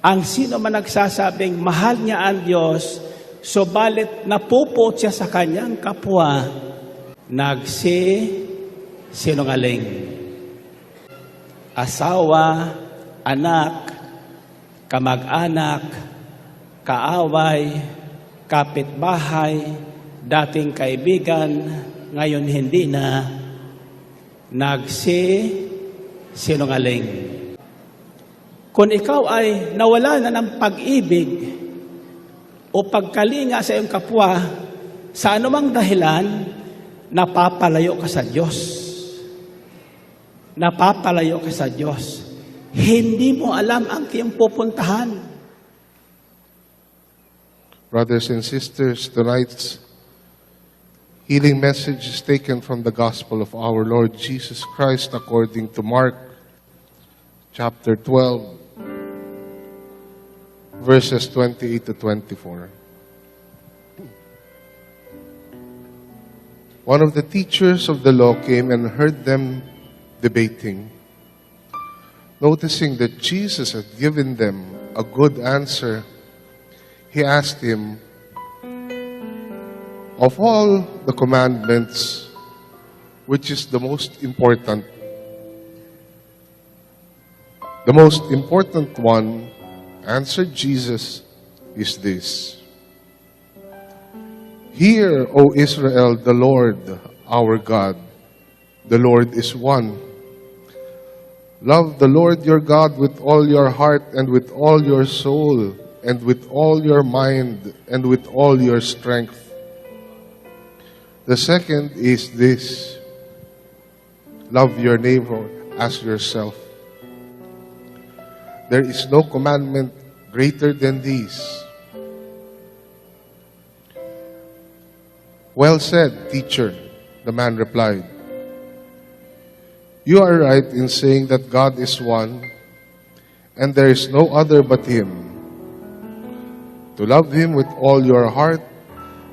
Ang sino man nagsasabing mahal niya ang Diyos, subalit napupot siya sa kanyang kapwa, sinungaling. Asawa, anak, kamag-anak, kaaway, kapitbahay, dating kaibigan, ngayon hindi na, sinungaling. Kung ikaw ay nawala na ng pag-ibig o pagkalinga sa iyong kapwa, sa anumang dahilan, napapalayo ka sa Diyos. Napapalayo ka sa Diyos. Hindi mo alam ang iyong pupuntahan. Brothers and sisters, tonight's healing message is taken from the Gospel of our Lord Jesus Christ according to Mark chapter 12, verses 28 to 24. One of the teachers of the law came and heard them debating. Noticing that Jesus had given them a good answer, he asked him, "Of all the commandments, which is the most important?" "The most important one," answered Jesus, "is this: Hear, O Israel, the Lord, our God, the Lord is one. Love the Lord your God with all your heart and with all your soul and with all your mind and with all your strength. The second is this: love your neighbor as yourself. There is no commandment greater than these." "Well said, teacher," the man replied. "You are right in saying that God is one, and there is no other but Him. To love Him with all your heart,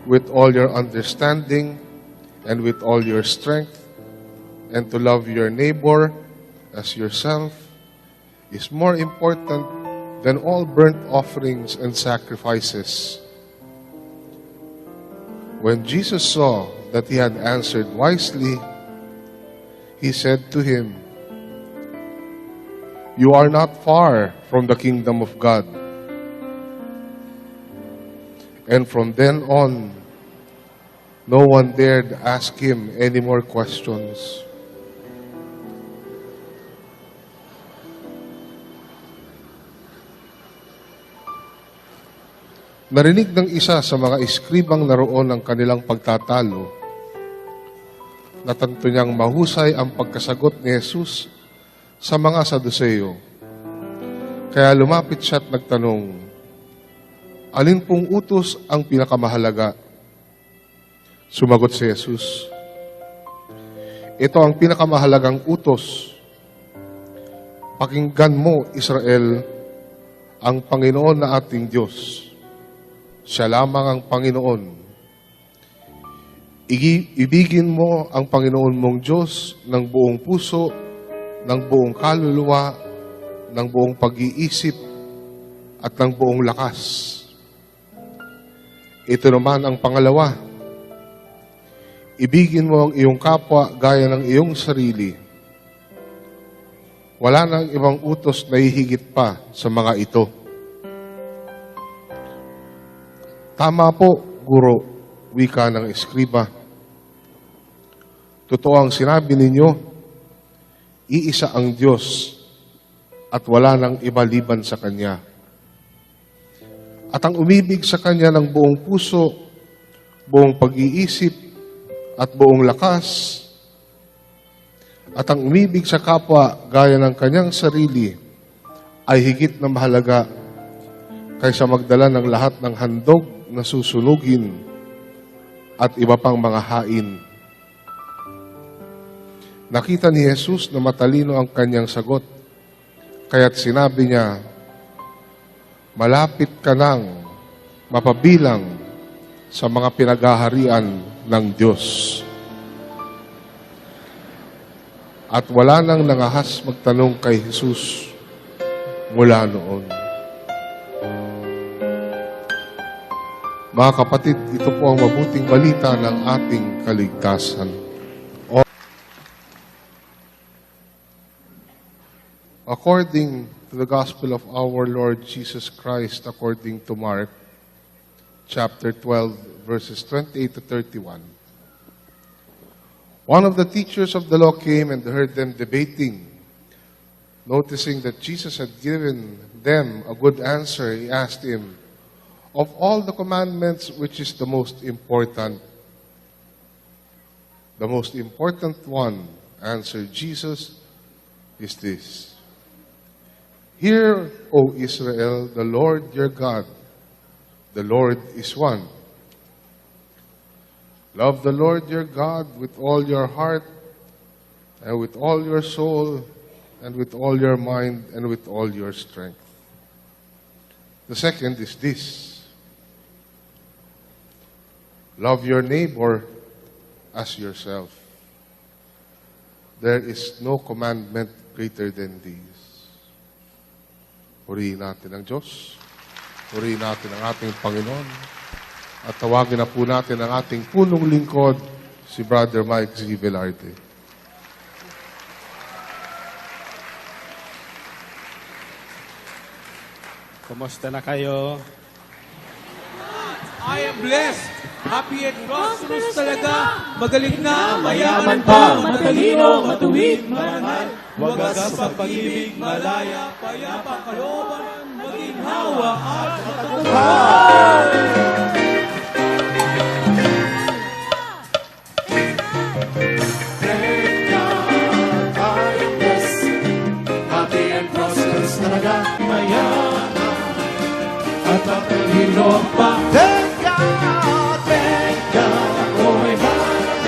with all your understanding, and with all your strength, and to love your neighbor as yourself is more important than all burnt offerings and sacrifices." When Jesus saw that he had answered wisely, he said to him, "You are not far from the kingdom of God." And from then on, no one dared ask him any more questions. Narinig ng isa sa mga eskribang naroon ang kanilang pagtatalo. Natanto niyang mahusay ang pagkasagot ni Jesus sa mga Saduceo. Kaya lumapit siya at nagtanong, "Alin pong utos ang pinakamahalaga?" Sumagot si Jesus, "Ito ang pinakamahalagang utos. Pakinggan mo, Israel, ang Panginoon na ating Diyos. Siya lamang ang Panginoon. Ibigin mo ang Panginoon mong Diyos ng buong puso, ng buong kaluluwa, ng buong pag-iisip, at ng buong lakas. Ito naman ang pangalawa. Ibigin mo ang iyong kapwa gaya ng iyong sarili. Wala nang ibang utos na hihigit pa sa mga ito." "Tama po, Guro," wika ng eskriba. "Totoo ang sinabi ninyo, iisa ang Diyos at wala nang iba liban sa Kanya. At ang umibig sa Kanya ng buong puso, buong pag-iisip, at buong lakas, at ang umibig sa kapwa gaya ng kanyang sarili ay higit na mahalaga kaysa magdala ng lahat ng handog na susunugin at iba pang mga hain." Nakita ni Jesus na matalino ang kanyang sagot, kaya't sinabi niya, "Malapit ka nang mapabilang sa mga pinaghaharian ng Diyos." At wala nang nangahas magtanong kay Jesus mula noon. Mga kapatid, ito po ang mabuting balita ng ating kaligtasan. According to the Gospel of our Lord Jesus Christ, according to Mark, chapter 12, verses 28 to 31. One of the teachers of the law came and heard them debating. Noticing that Jesus had given them a good answer, he asked him, "Of all the commandments, which is the most important?" "The most important one," answered Jesus, "is this. Hear, O Israel, the Lord your God, the Lord is one. Love the Lord your God with all your heart, and with all your soul, and with all your mind, and with all your strength. The second is this. Love your neighbor as yourself. There is no commandment greater than these." Purihin natin ang Diyos. Purihin natin ang ating Panginoon. At tawagin na po natin ang ating punong lingkod, si Brother Mike Z. Velarde. Kumusta na kayo? I am blessed. Happy and prosperous talaga. Magaling na, mayaman pa, matalino, matuwid, marangal. Wagas sa pag-ibig, malaya, payapa, kalooban, maginhawa at matagumpay. Happy and prosperous talaga, mayaman at matalino pa. Thank God, ako'y marangal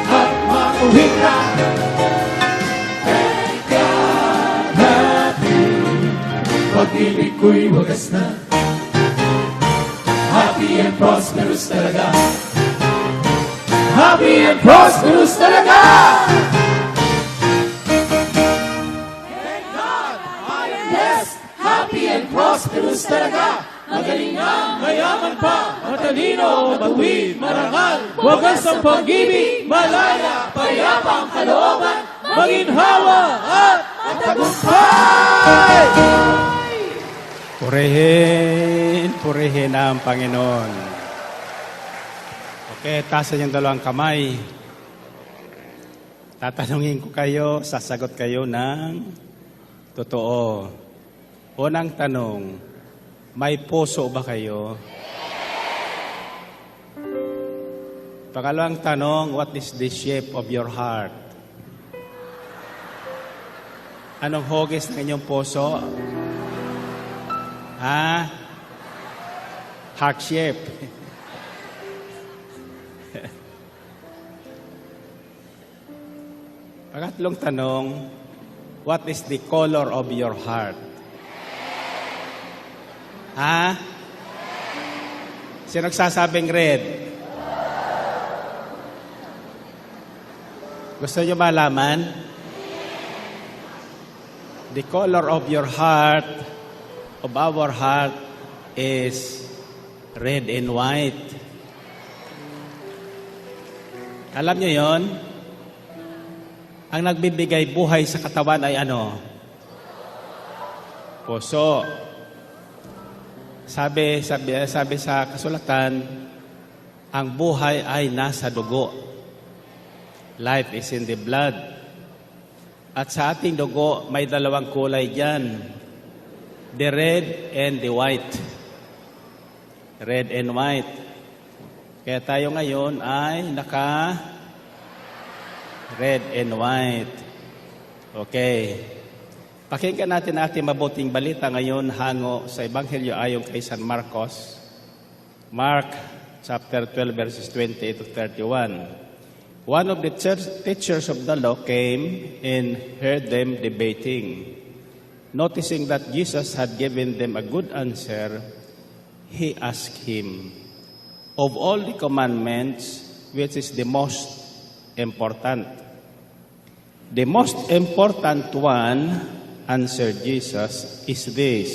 at matuwid na. Thank God, happy, pag-ibig ko'y wagas na. Happy and prosperous talaga. Happy and prosperous talaga. Thank God, I am blessed. Happy and prosperous talaga. Magaling na, mayaman pa, matalino, matuwid, marangal. Wagas ang pag-ibig, malaya, payapa ang kalooban, maginhawa at matagumpay. Purihin ang Panginoon. Okay, tasan yung dalawang kamay. Tatanungin ko kayo, sasagot kayo ng totoo. Unang tanong, may puso ba kayo? Pangalawang tanong, what is the shape of your heart? Anong hugis ng inyong puso? Ha? Heart shape. Pangatlong tanong, what is the color of your heart? Ha? Sino nagsasabing red? Gusto nyo malaman? The color of your heart, of our heart, is red and white. Alam nyo yon? Ang nagbibigay buhay sa katawan ay ano? Puso. Sabi sa kasulatan, ang buhay ay nasa dugo. Life is in the blood. At sa ating dugo, may dalawang kulay dyan. The red and the white. Red and white. Kaya tayo ngayon ay red and white. Okay. Pakinggan natin ating mabuting balita ngayon hango sa Ebanghelyo ayon kay San Marcos. Mark chapter 12 verses 28 to 31. One of the teachers of the law came and heard them debating. Noticing that Jesus had given them a good answer, he asked him, "Of all the commandments, which is the most important?" "The most important one," answered Jesus, "is this.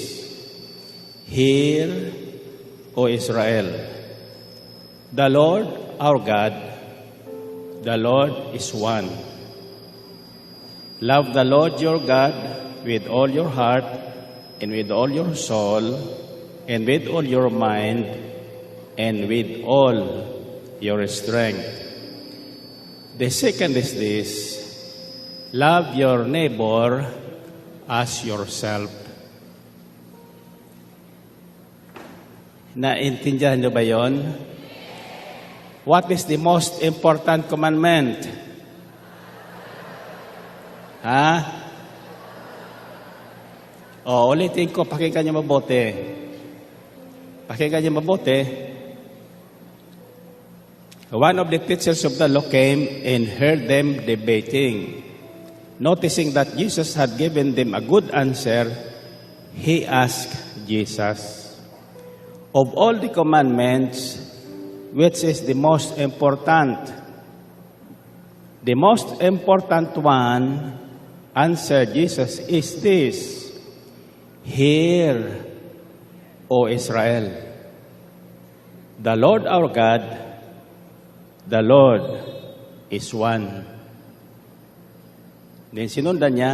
Hear, O Israel, the Lord our God, the Lord is one. Love the Lord your God with all your heart, and with all your soul, and with all your mind, and with all your strength. The second is this: love your neighbor as yourself. Naintindihan niyo ba yon? What is the most important commandment? Ha? O, ulitin ko, pakinggan niyo mabuti. Pakinggan niyo mabuti. One of the teachers of the law came and heard them debating. Noticing that Jesus had given them a good answer, he asked Jesus, "Of all the commandments, which is the most important?" The most important one, answered Jesus, is this: "Hear, O Israel, the Lord our God, the Lord is one." Then sinundan niya,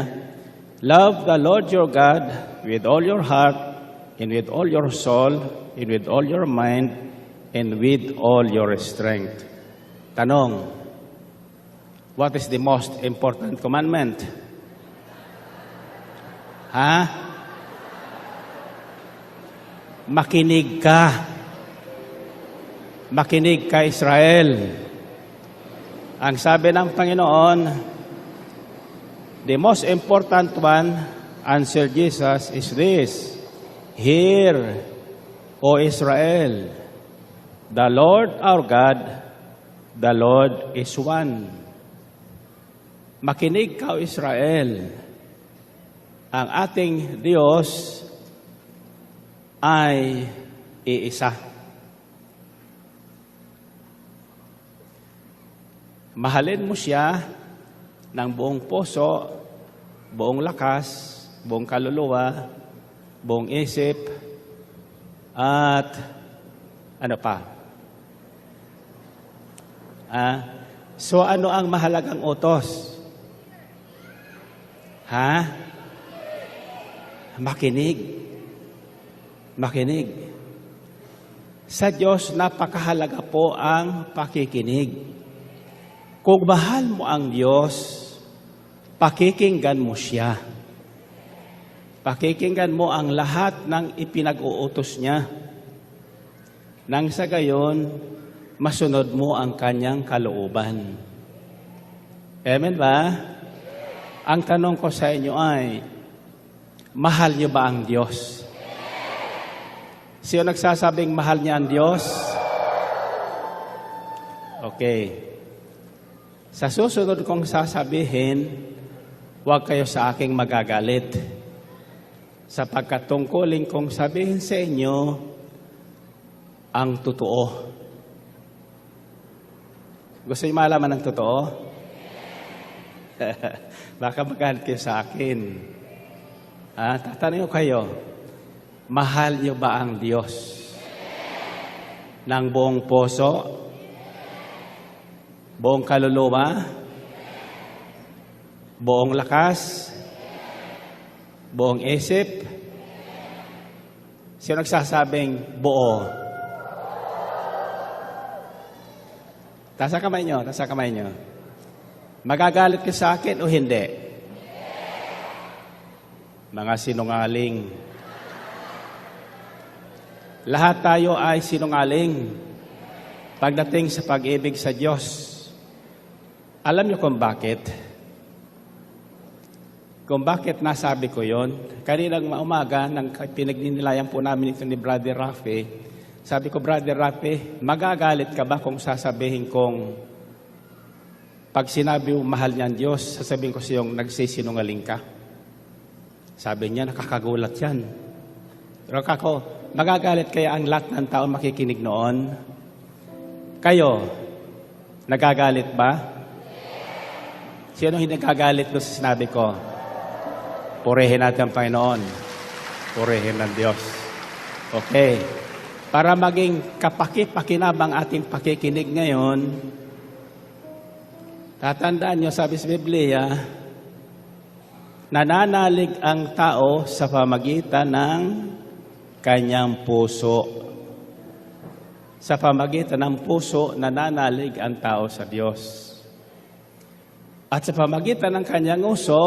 "Love the Lord your God with all your heart, and with all your soul, and with all your mind, and with all your strength." Tanong, what is the most important commandment? Ha? Makinig ka. Makinig ka, Israel. Ang sabi ng Panginoon, the most important one, answered Jesus, is this: "Hear, O Israel, the Lord our God, the Lord is one." Makinig ka, O Israel. Ang ating Diyos ay iisa. Mahalin mo siya ng buong puso, buong lakas, buong kaluluwa, buong isip, at ano pa? So ano ang mahalagang utos? Ha? Makinig. Makinig. Sa Diyos, napakahalaga po ang pakikinig. Kung mahal mo ang Diyos, pakikinggan mo siya. Pakikinggan mo ang lahat ng ipinag-uutos niya. Nang sa gayon, masunod mo ang kanyang kalooban. Amen ba? Ang tanong ko sa inyo ay, mahal niyo ba ang Diyos? Sino nagsasabing mahal niya ang Diyos? Okay. Sa susunod kong sasabihin, huwag kayo sa aking magagalit. Sapagkat tungkulin kong sabihin sa inyo ang totoo. Gusto niyo malaman ang totoo? Baka magalit kayo sa akin. Tatanungin ko kayo, mahal niyo ba ang Diyos? Ng buong puso? Buong kaluluwa? Buong lakas? Buong isip? Sino nagsasabing buo? Tasa kamay nyo, tasa kamay nyo. Magagalit ka sa akin o hindi? Mga sinungaling. Lahat tayo ay sinungaling pagdating sa pag-ibig sa Diyos. Alam niyo kung bakit? Kung bakit nasabi ko yon? Kaninang umaga, nang pinagninilayan po namin ito ni Brother Rafi, sabi ko, Brother Rafi, magagalit ka ba kung sasabihin kong pag sinabi mo mahal niya ang Diyos, sasabihin ko sa iyong nagsisinungaling ka? Sabi niya, nakakagulat yan. Pero kako, magagalit kaya ang lahat ng tao makikinig noon? Kayo, nagagalit ba? Sino hindi nagagalit doon sa sinabi ko? Purihin natin ang Panginoon. Purihin ng Diyos. Okay. para maging kapaki-pakinabang ating pakikinig ngayon, tatandaan nyo, sabi sa Biblia, nananalig ang tao sa pamagitan ng kanyang puso. Sa pamagitan ng puso, nananalig ang tao sa Diyos. At sa pamagitan ng kanyang uso,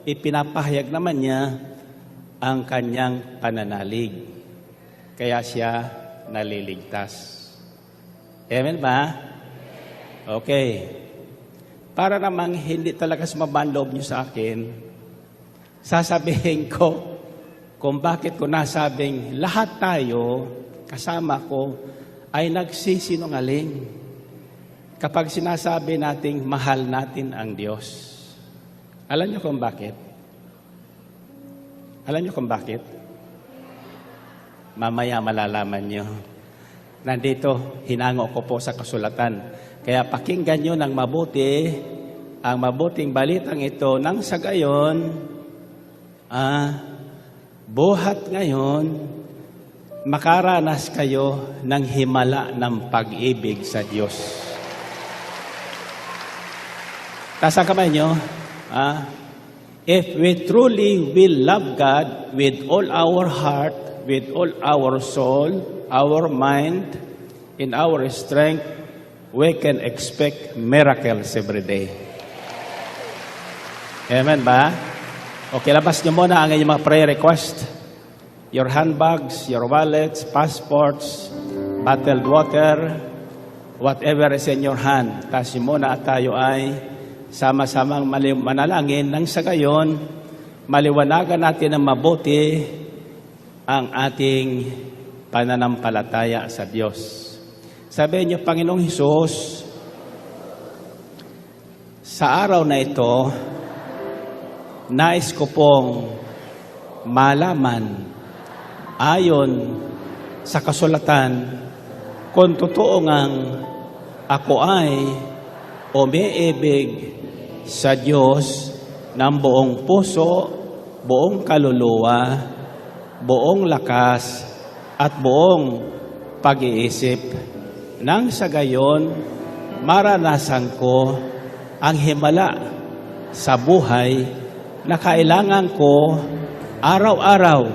ipinapahayag naman niya ang kanyang pananalig. Kaya siya naliligtas. Amen ba? Okay. Para namang hindi talaga sumabang loob niyo sa akin, sasabihin ko kung bakit ko nasabing lahat tayo, kasama ko, ay nagsisinungaling kapag sinasabi nating mahal natin ang Diyos. Alam niyo kung bakit? Alam niyo kung bakit? Mamaya malalaman niyo. Nandito, hinango ko po sa kasulatan. Kaya pakinggan niyo ng mabuti ang mabuting balitang ito nang sa gayon, buhat ngayon, makaranas kayo ng himala ng pag-ibig sa Diyos. Taas ang kamay niyo. If we truly will love God with all our heart, with all our soul, our mind, in our strength, we can expect miracles every day. Amen ba? Okay, labas niyo muna ang inyong mga prayer request. Your handbags, your wallets, passports, bottled water, whatever is in your hand. Taas niyo muna at tayo ay sama-samang manalangin nang sa gayon, maliwanagan natin ng mabuti ang ating pananampalataya sa Diyos. Sabihin niyo, Panginoong Hesus, sa araw na ito, nais ko pong malaman ayon sa kasulatan kung totoo ngang ako ay umiibig sa Diyos ng buong puso, buong kaluluwa, buong lakas, at buong pag-iisip. Nang sa gayon, maranasan ko ang himala sa buhay na kailangan ko araw-araw.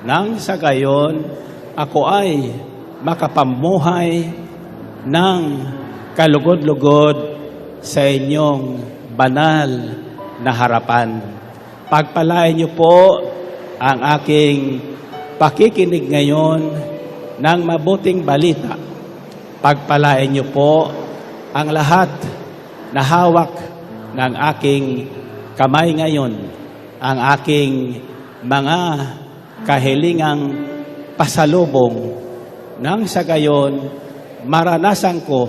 Nang sa gayon, ako ay makapamuhay ng kalugod-lugod sa inyong banal na harapan. Pagpalain niyo po ang aking pakikinig ngayon ng mabuting balita. Pagpalain niyo po ang lahat na hawak ng aking kamay ngayon, ang aking mga kahilingang pasalubong, nang sa gayon maranasan ko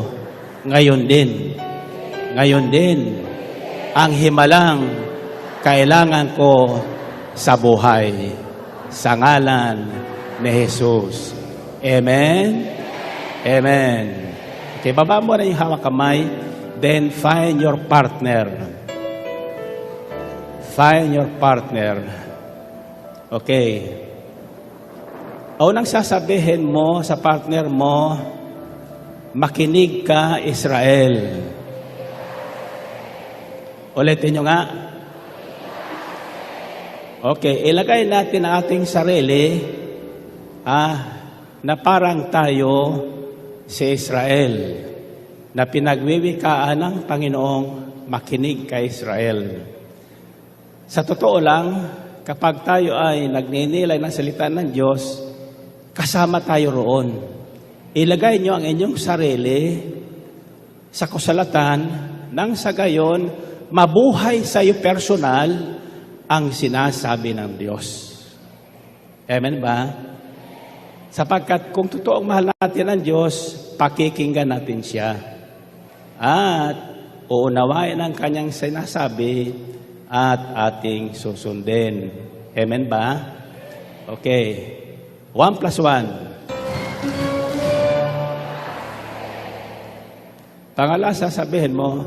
ngayon din ang himalang kailangan ko sa buhay. Sa ngalan ni Jesus. Amen? Amen. Okay, baba mo na yung hawak kamay. Then find your partner. Find your partner. Okay. Unang sasabihin mo sa partner mo, makinig ka, Israel. Ulitin nyo nga. Okay, ilagay natin ang ating sarili na parang tayo si Israel na pinagwiwikaan ng Panginoong makinig kay Israel. Sa totoo lang, kapag tayo ay nagninilay ng salita ng Diyos, kasama tayo roon. Ilagay nyo ang inyong sarili sa kasulatan nang sa gayon, mabuhay sa iyo personal ang sinasabi ng Diyos. Amen ba? Sapagkat kung totoong mahal natin ang Diyos, pakikinggan natin siya. At uunawain ang kanyang sinasabi at ating susundin. Amen ba? Okay. 1 plus 1. Pangalawa, sasabihin mo,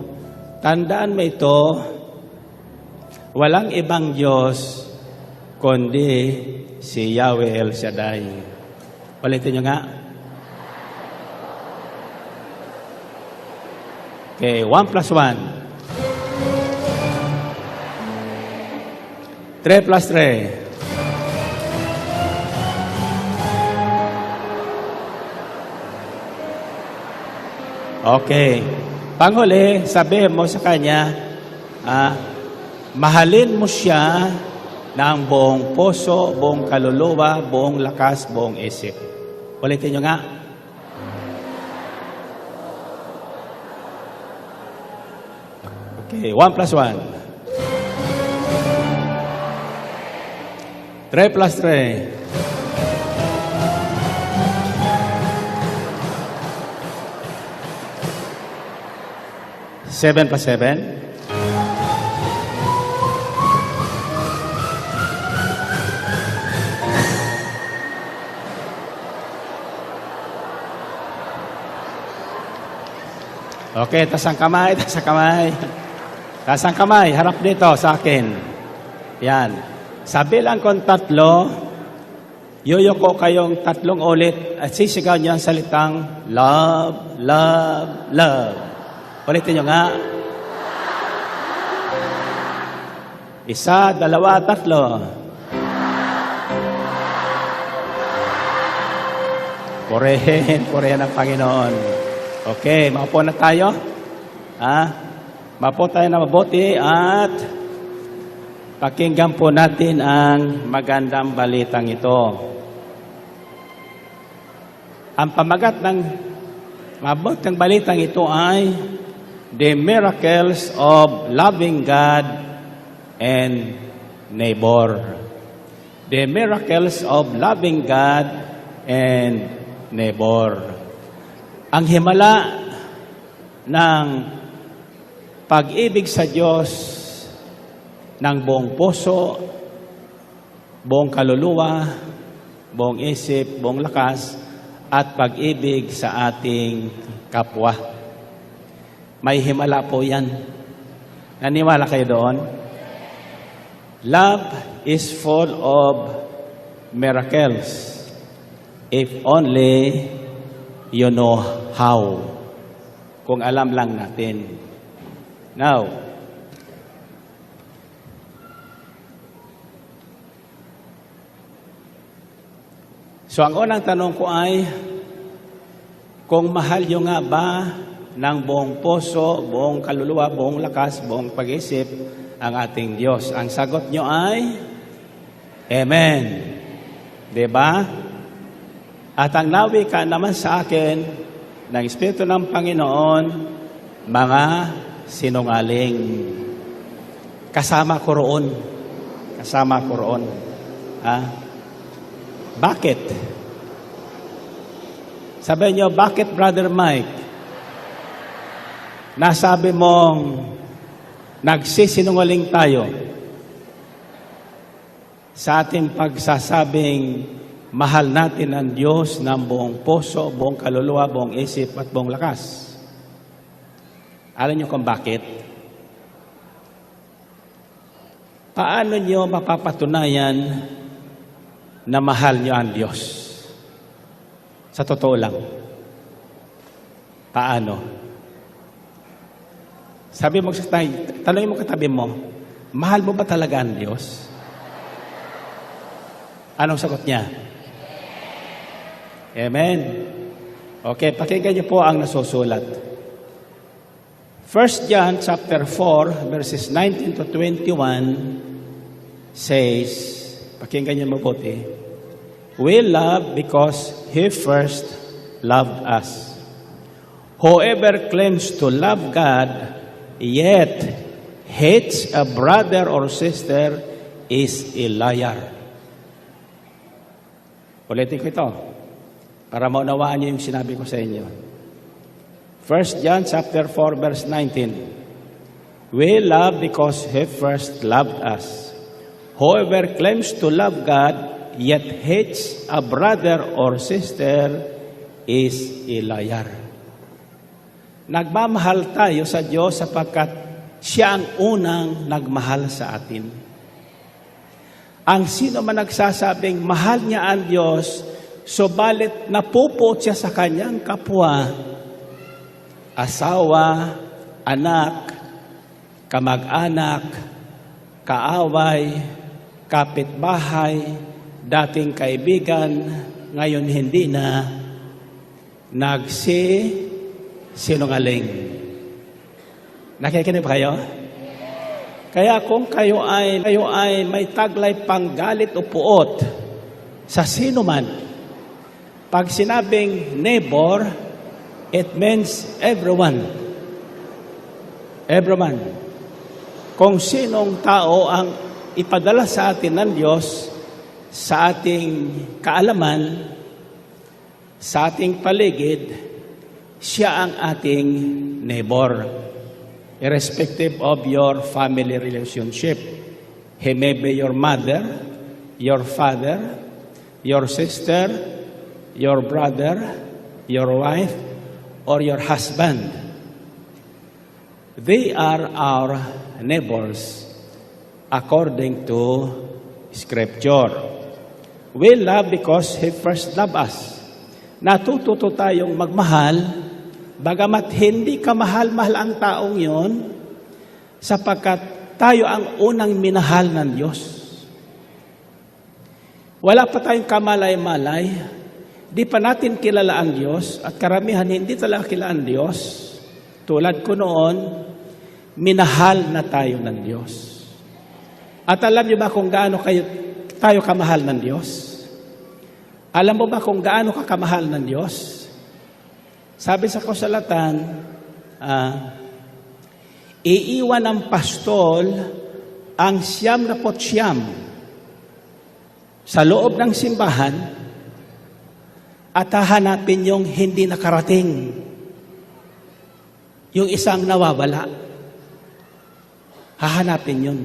tandaan mo ito, walang ibang Diyos kundi si Yahweh El Shaddai. Ulitin nyo nga. Okay, 1 plus 1. 3 plus 3. Okay. Panghuli, sabihin mo sa kanya, mahalin mo siya ng buong puso, buong kaluluwa, buong lakas, buong isip. Ulitin nyo nga. Okay, 1 plus 1. 3 plus 3. 7 plus 7. Okay, taas ang kamay, taas ang kamay. Taas ang kamay, harap dito sa akin. Yan. Sabi lang kung 3, yuyuko kayong 3 ulit at sisigaw niyo ang salitang love, love, love. Ulitin nyo nga. 1, 2, 3. Purihin ang Panginoon. Okay, maupo na tayo. Maupo tayo na mabuti at pakinggan po natin ang magandang balitang ito. Ang pamagat ng mabuting balitang ito ay The Miracles of Loving God and Neighbor. The Miracles of Loving God and Neighbor. Ang himala ng pag-ibig sa Diyos ng buong puso, buong kaluluwa, buong isip, buong lakas, at pag-ibig sa ating kapwa. May himala po yan. Naniwala kayo doon? Love is full of miracles if only you know how. Kung alam lang natin. Now, so ang unang tanong ko ay, kung mahal nyo nga ba ng buong puso, buong kaluluwa, buong lakas, buong pag-isip ang ating Diyos? Ang sagot nyo ay, Amen. Diba? At ang nawi ka naman sa akin ng Espiritu ng Panginoon, mga sinungaling. Kasama ko roon. Kasama ko roon. Bakit? Sabi niyo, bakit Brother Mike? Nasabi mong nagsisinungaling tayo sa ating pagsasabing mahal natin ang Diyos ng buong puso, buong kaluluwa, buong isip at buong lakas. Alam niyo kung bakit? Paano niyo mapapatunayan na mahal niyo ang Diyos? Sa totoo lang. Paano? Sabi mo, tanongin mo katabi mo, mahal mo ba talaga ang Diyos? Anong sagot niya? Amen. Okay, pakinggan niyo po ang nasusulat. 1 John chapter 4, verses 19 to 21 says, pakinggan niyo mabuti, we love because He first loved us. Whoever claims to love God yet hates a brother or sister is a liar. Ulitin ko ito para maunawaan niyo yung sinabi ko sa inyo. 1 John chapter 4 verse 19. We love because He first loved us. Whoever claims to love God yet hates a brother or sister is a liar. Nagmamahal tayo sa Diyos sapagkat Siya ang unang nagmahal sa atin. Ang sino man nagsasabing mahal niya ang Diyos, subalit napupot siya sa kanyang kapwa, asawa, anak, kamag-anak, kaaway, kapitbahay, dating kaibigan, ngayon hindi na, sinungaling. Nakikinig ba kayo? Kaya kung kayo ay may taglay pang galit o puot sa sino man, pag sinabing neighbor, it means everyone. Everyone. Kung sinong tao ang ipadala sa atin ng Diyos, sa ating kaalaman, sa ating paligid, siya ang ating neighbor. Irrespective of your family relationship. He may be your mother, your father, your sister, your brother, your wife, or your husband. They are our neighbors according to Scripture. We love because He first loved us. Natututo tayong magmahal, bagamat hindi ka mahal-mahal ang taong yon, sapagkat tayo ang unang minahal ng Diyos. Wala pa tayong kamalay-malay, di pa natin kilala ang Diyos, at karamihan hindi talaga kilala ang Diyos. Tulad ko noon, minahal na tayo ng Diyos. At alam niyo ba kung gaano tayo kamahal ng Diyos? Alam mo ba kung gaano ka kamahal ng Diyos? Sabi sa kasulatan, iiwan ng pastol ang 99 sa loob ng simbahan at hahanapin yung hindi nakarating, yung isang nawawala. Hahanapin yun.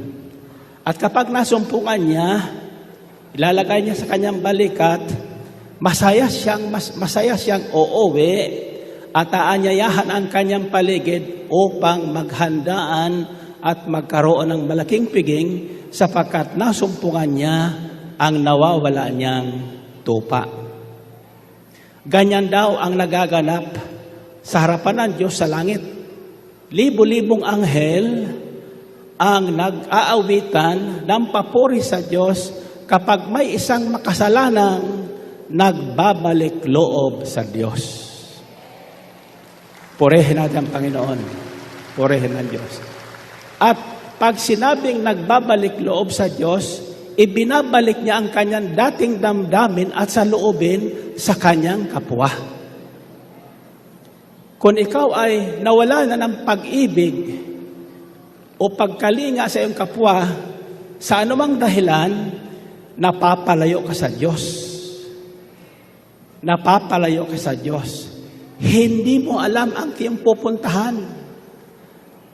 At kapag nasumpungan niya, ilalagay niya sa kanyang balikat, masaya siyang uuwi at aanyayahan ang kanyang paligid upang maghandaan at magkaroon ng malaking piging sapagkat nasumpungan niya ang nawawala niyang tupa. Ganyan daw ang nagaganap sa harapan ng Diyos sa langit. Libo-libong anghel ang nag-aawitan ng papuri sa Diyos kapag may isang makasalanang nagbabalik loob sa Diyos. Purihin natin ang Panginoon. Purihin ng Diyos. At pag sinabing nagbabalik loob sa Diyos, ibinabalik niya ang kanyang dating damdamin at saloobin sa kanyang kapwa. Kung ikaw ay nawala na ng pag-ibig o pagkalinga sa iyong kapwa, sa anumang dahilan, napapalayo ka sa Diyos. Napapalayo ka sa Diyos. Hindi mo alam ang iyong pupuntahan.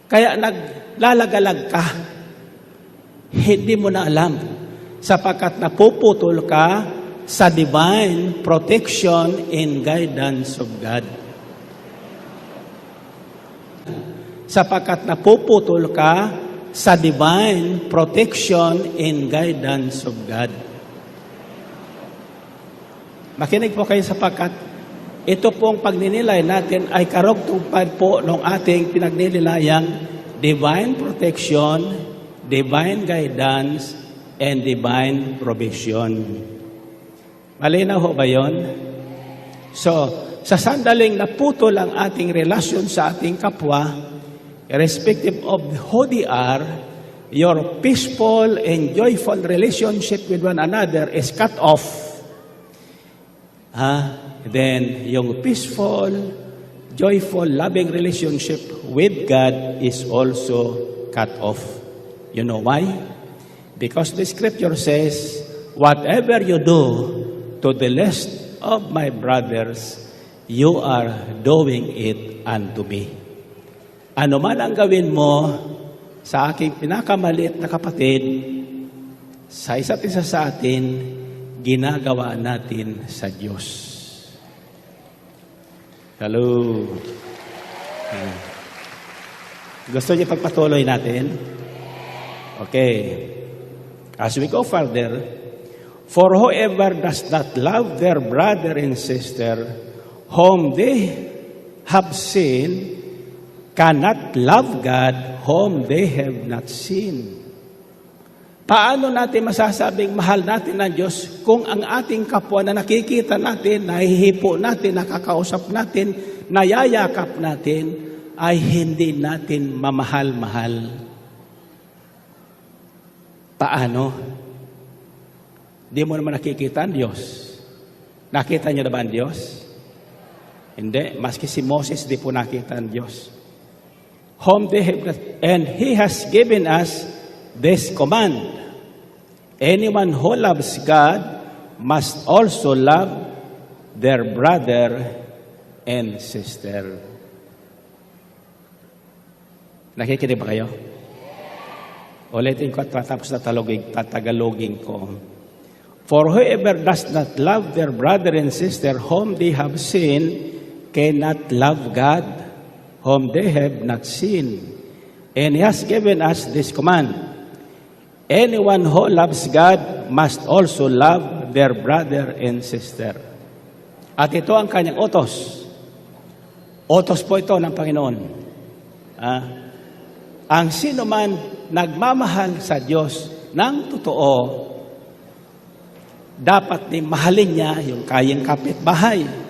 Kaya naglalagalag ka. Hindi mo na alam. Sapagkat napuputol ka sa divine protection and guidance of God. Sapagkat napuputol ka sa divine protection and guidance of God. Makinig po kayo sapagkat ito pong pagninilay natin ay karugtugpad po ng ating pinagninilayang divine protection, divine guidance, and divine provision. Malinaw ho ba yun? So, sa sandaling naputol ang ating relasyon sa ating kapwa, irrespective of who they are, your peaceful and joyful relationship with one another is cut off. Then, yung peaceful, joyful, loving relationship with God is also cut off. You know why? Because the Scripture says, whatever you do to the least of my brothers, you are doing it unto me. Ano man ang gawin mo sa aking pinakamaliit na kapatid, sa isa't isa sa atin, ginagawa natin sa Diyos. Hello. Gusto niyo pagpatuloy natin? Okay. As we go further, for whoever does not love their brother and sister whom they have seen cannot love God whom they have not seen. Paano natin masasabing mahal natin ang Diyos kung ang ating kapwa na nakikita natin, nahihipo natin, nakakausap natin, nayayakap natin, ay hindi natin mamahal-mahal? Paano? Di mo naman nakikita ang Diyos. Nakita niyo na ba ang Diyos? Hindi. Maski si Moses, di po nakita ang Diyos. Whom they have, and He has given us this command. Anyone who loves God must also love their brother and sister. Nakikinig ba kayo? Ulitin ko at tapos tatagalogin ko. For whoever does not love their brother and sister whom they have seen cannot love God whom they have not seen. And He has given us this command. Anyone who loves God must also love their brother and sister. At ito ang kanyang utos. Utos po ito ng Panginoon. Ang sino man nagmamahal sa Diyos ng totoo, dapat din mahalin niya yung kayang kapitbahay.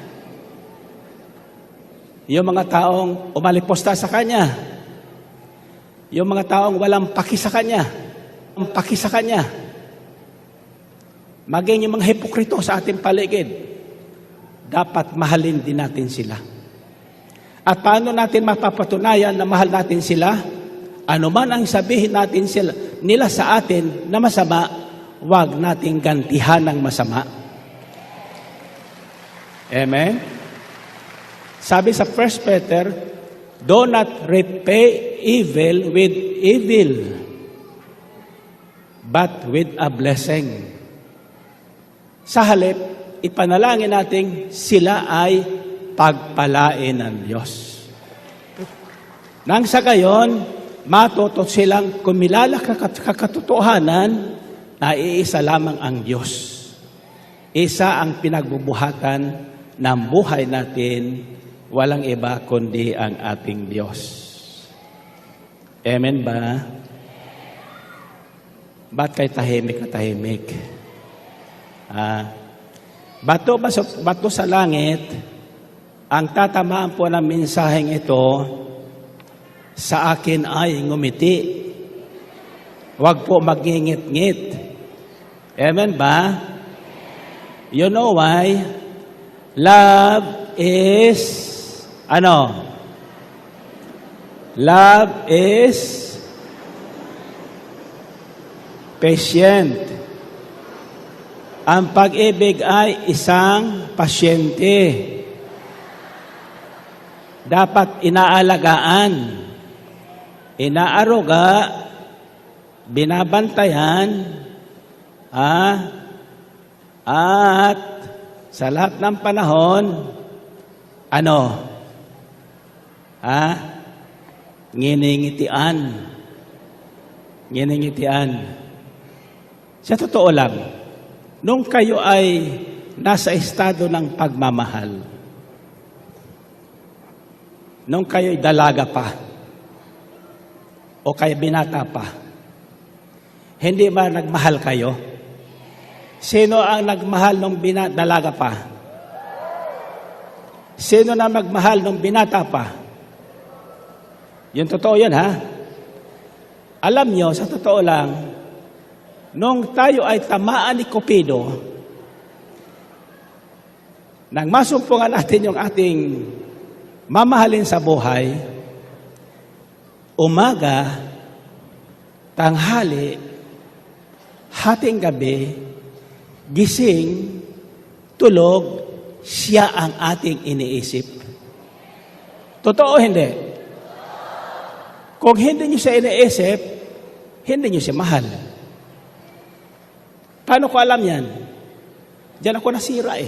Yung mga taong umaliposta sa Kanya. Yung mga taong walang paki sa Kanya. Maging yung mga hipokrito sa ating paligid, dapat mahalin din natin sila. At paano natin mapapatunayan na mahal natin sila? Ano man ang sabihin natin nila sa atin na masama, huwag nating gantihan ng masama. Amen? Sabi sa 1 Peter, do not repay evil with evil, but with a blessing. Sa halip, ipanalangin natin sila ay pagpalain ng Diyos. Nang sa gayon, matuto silang kumilala kakatotohanan na iisa lamang ang Diyos. Isa ang pinagbubuhatan ng buhay natin, walang iba kundi ang ating Diyos. Amen ba? Ba't kayo tahimik na tahimik? Bato sa langit, ang tatamaan po ng mensaheng ito, sa akin ay ngumiti. Huwag po magingit-ngit. Amen ba? You know why? Love is, Love is patient. Ang pag-ibig ay isang pasyente. Dapat inaalagaan, inaaruga, binabantayan, at sa lahat ng panahon, nginingitian. Sa totoo lang, nung kayo ay nasa estado ng pagmamahal, nung kayo'y dalaga pa, o kaya binata pa, hindi ba nagmahal kayo? Sino ang nagmahal nung dalaga pa? Sino na magmahal nung binata pa? Yung totoo yan, ha? Alam nyo, sa totoo lang, nung tayo ay tamaan ni Cupido, nang masumpungan natin yung ating mamahalin sa buhay, umaga, tanghali, hating gabi, gising, tulog, siya ang ating iniisip. Totoo hindi? Kung hindi niyo siya iniisip, hindi niyo siya mahal. Paano ko alam yan? Diyan ako nasira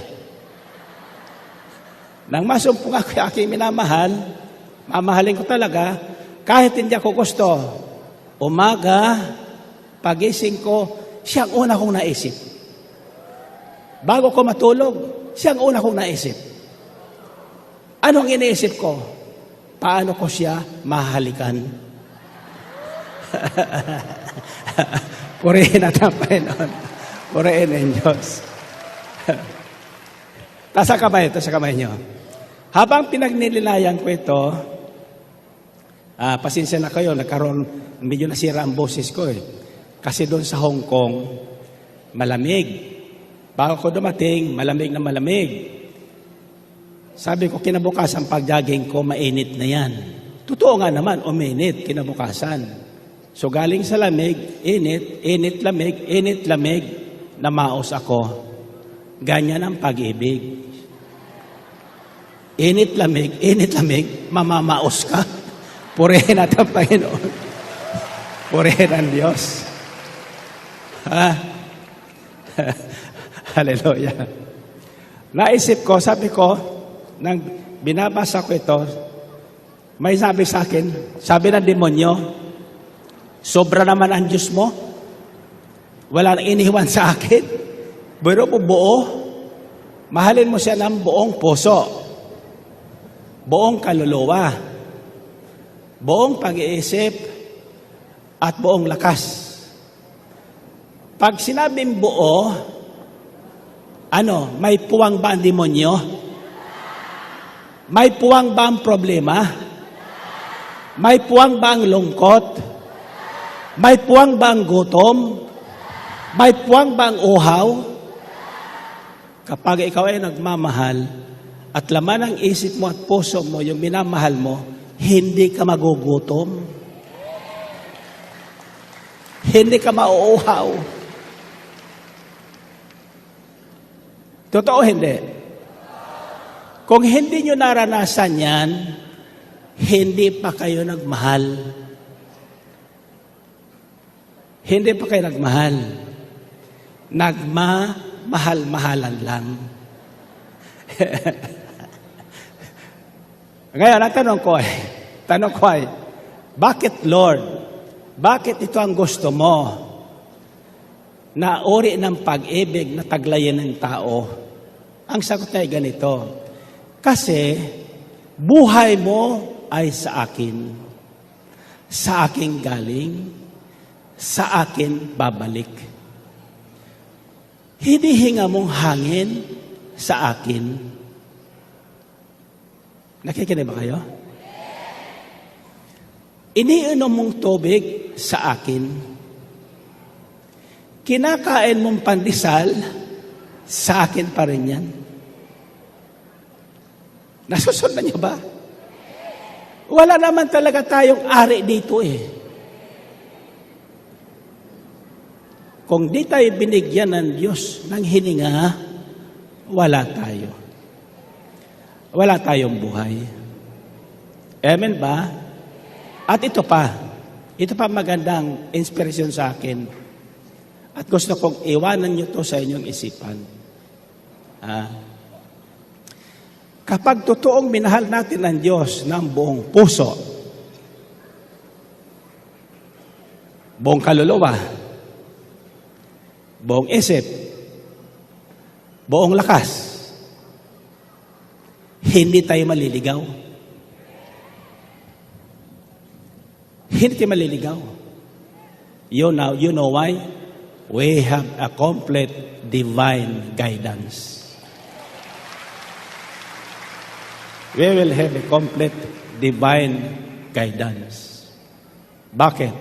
Nang masumpong ako yung aking minamahal, mamahalin ko talaga, kahit hindi ako gusto, umaga, pagising ko, siya ang una kong naisip. Bago ko matulog, siya ang una kong naisip. Anong iniisip ko? paano ko siya mahalikan? Purihin natin ang Panginoon. Purihin ang Diyos. Tasa kamay nyo. Habang pinagnililayan ko ito, pasensya na kayo, medyo nasira ang boses ko eh. Kasi doon sa Hong Kong, malamig. Bago ko dumating, malamig na malamig. Sabi ko, kinabukasan pag-jogging ko, mainit na yan. Totoo nga naman, uminit kinabukasan. So galing sa lamig, init, lamig, namaos ako. Ganyan ang pag-ibig. Init, lamig, mamamaos ka. Purihin natin ang Panginoon. Purihin ang Diyos. Hallelujah. Naisip ko, sabi ko, nang binabasa ko ito, may sabi sa akin, sabi ng demonyo, sobra naman ang Diyos mo. Wala nang iniwan sa akin. Pero po buo, mahalin mo siya ng buong puso, buong kaluluwa, buong pag-iisip, at buong lakas. Pag sinabing buo, may puwang ba ang demonyo? May puwang ba ang problema? May puwang ba ang lungkot? May puwang ba ang gutom? May puwang ba ang uhaw? Kapag ikaw ay nagmamahal at laman ng isip mo at puso mo yung minamahal mo, hindi ka magugutom. Hindi ka mauuhaw. Totoo hindi? Kung hindi nyo naranasan yan, hindi pa kayo nagmahal. Hindi pa kayo nagmahal. Nagmamahal-mahalan lang. Ngayon, ang tanong ko ay, bakit Lord? Bakit ito ang gusto mo? Na uri ng pag-ibig na taglayin ng tao? Ang sagot ay ganito. Kasi, buhay mo ay sa akin. Sa akin galing. Sa akin babalik. Hinihinga mong hangin sa akin. Nakikinig ba kayo? Iniinom mong tubig sa akin. Kinakain mong pandesal, sa akin pa rin yan. Nasusundan niyo ba? Wala naman talaga tayong ari dito eh. Kung di tayo binigyan ng Diyos ng hininga, wala tayo. Wala tayong buhay. Amen ba? At ito pa magandang inspirasyon sa akin. At gusto kong iwanan nyo to sa inyong isipan. Kapag totoong minahal natin ang Diyos ng buong puso, buong kaluluwa, buong isip, buong lakas, hindi tayo maliligaw. Hindi tayo maliligaw. You know why? We have a complete divine guidance. We will have a complete divine guidance. Bakit?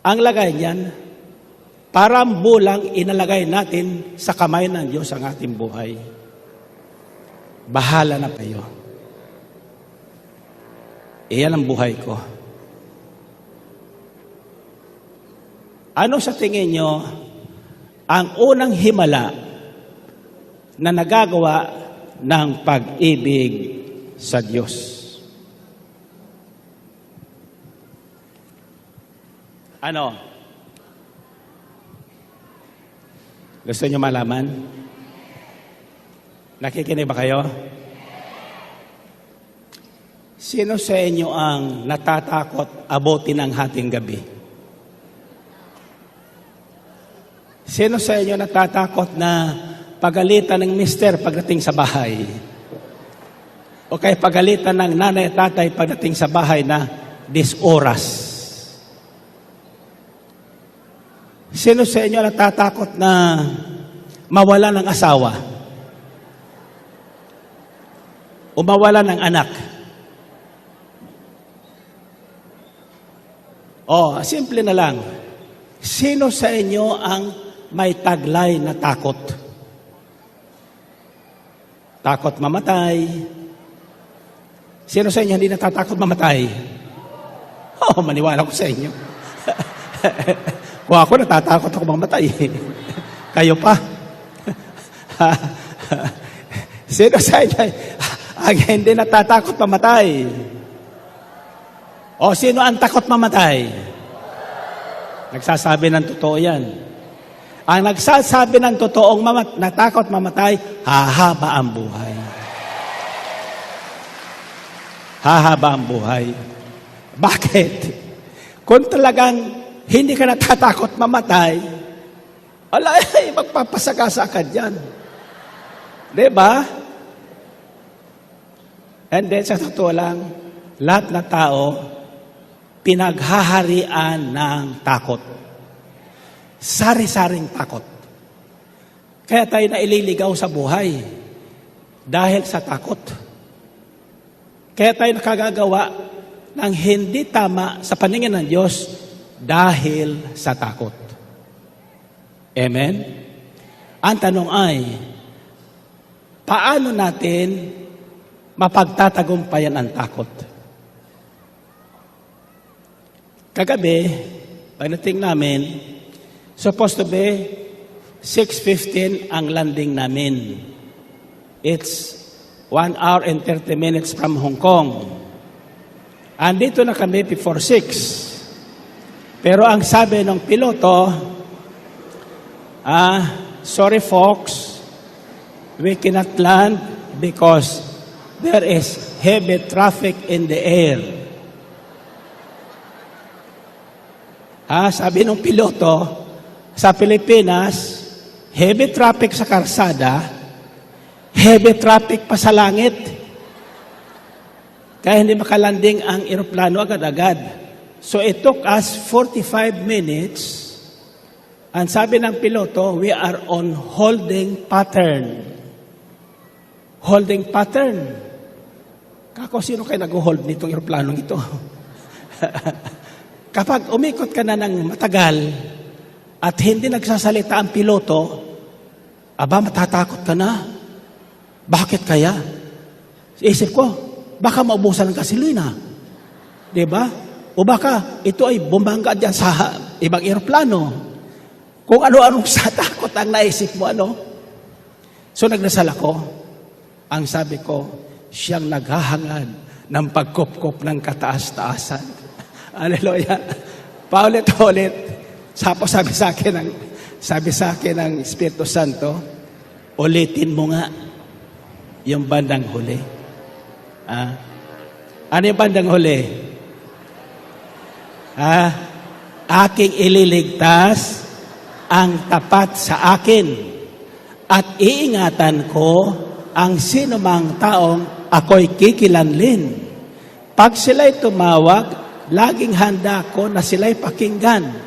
Ang lagay niyan, parang bulang inalagay natin sa kamay ng Diyos ang ating buhay. Bahala na kayo. Iyan ang buhay ko. Ano sa tingin nyo ang unang himala na nagagawa ng pag-ibig sa Diyos? Ano? Gusto nyo malaman? Nakikinig ba kayo? Sino sa inyo ang natatakot abutin ang hating gabi? Sino sa inyo natatakot na pagalitan ng mister pagdating sa bahay? O kaya pagalitan ng nanay at tatay pagdating sa bahay na 10 oras. Sino sa inyo natatakot na mawala ng asawa? O mawala ng anak? O, simple na lang. Sino sa inyo ang may taglay na takot? Takot mamatay. Sino sa inyo hindi natatakot mamatay? Oo, maniwala ko sa inyo. Kung ako natatakot ako mamatay. Kayo pa. Sino sa inyo ang hindi natatakot mamatay? O sino ang takot mamatay? Nagsasabi ng totoo yan. Ang nagsasabi ng totoong natakot mamatay, hahaba ang buhay. Hahaba ang buhay. Bakit? Kung talagang hindi ka natatakot mamatay, alay, magpapasagasa ka dyan. Diba? And then, sa totoo lang, lahat na tao, pinaghaharian ng takot. Sari-saring takot. Kaya tayo naililigaw sa buhay dahil sa takot. Kaya tayo nakagagawa ng hindi tama sa paningin ng Diyos dahil sa takot. Amen? Ang tanong ay, paano natin mapagtatagumpayan ang takot? Kagabi, pagdating namin, supposed to be 6:15 ang landing namin. It's 1 hour and 30 minutes from Hong Kong. Andito na kami before 6. Pero ang sabi ng piloto, sorry folks, we cannot land because there is heavy traffic in the air. Sabi ng piloto, sa Pilipinas, heavy traffic sa karsada, heavy traffic pa sa langit. Kaya hindi makalanding ang eroplano agad-agad. So it took us 45 minutes. Ang sabi ng piloto, we are on holding pattern. Holding pattern. Kako, sino kayo nag-hold nitong eroplanong ito? Kapag umikot ka na ng matagal at hindi nagsasalita ang piloto, aba, matatakot ka na. Bakit kaya? Isip ko, baka maubusan ng gasolina. Diba? O baka ito ay bumangga dyan sa ibang eroplano. Kung ano-anong sa takot ang naisip mo, ano? So nagdasal ako. Ang sabi ko, siyang naghahangad ng pagkupkup ng kataas-taasan. Hallelujah. Paulit-ulit. Sabi sa akin ng Espiritu Santo, ulitin mo nga yung bandang huli. Ano yung bandang huli? Aking ililigtas ang tapat sa akin at iingatan ko ang sinumang taong ako'y kikilanlin. Pag sila'y tumawag, laging handa ko na sila'y pakinggan.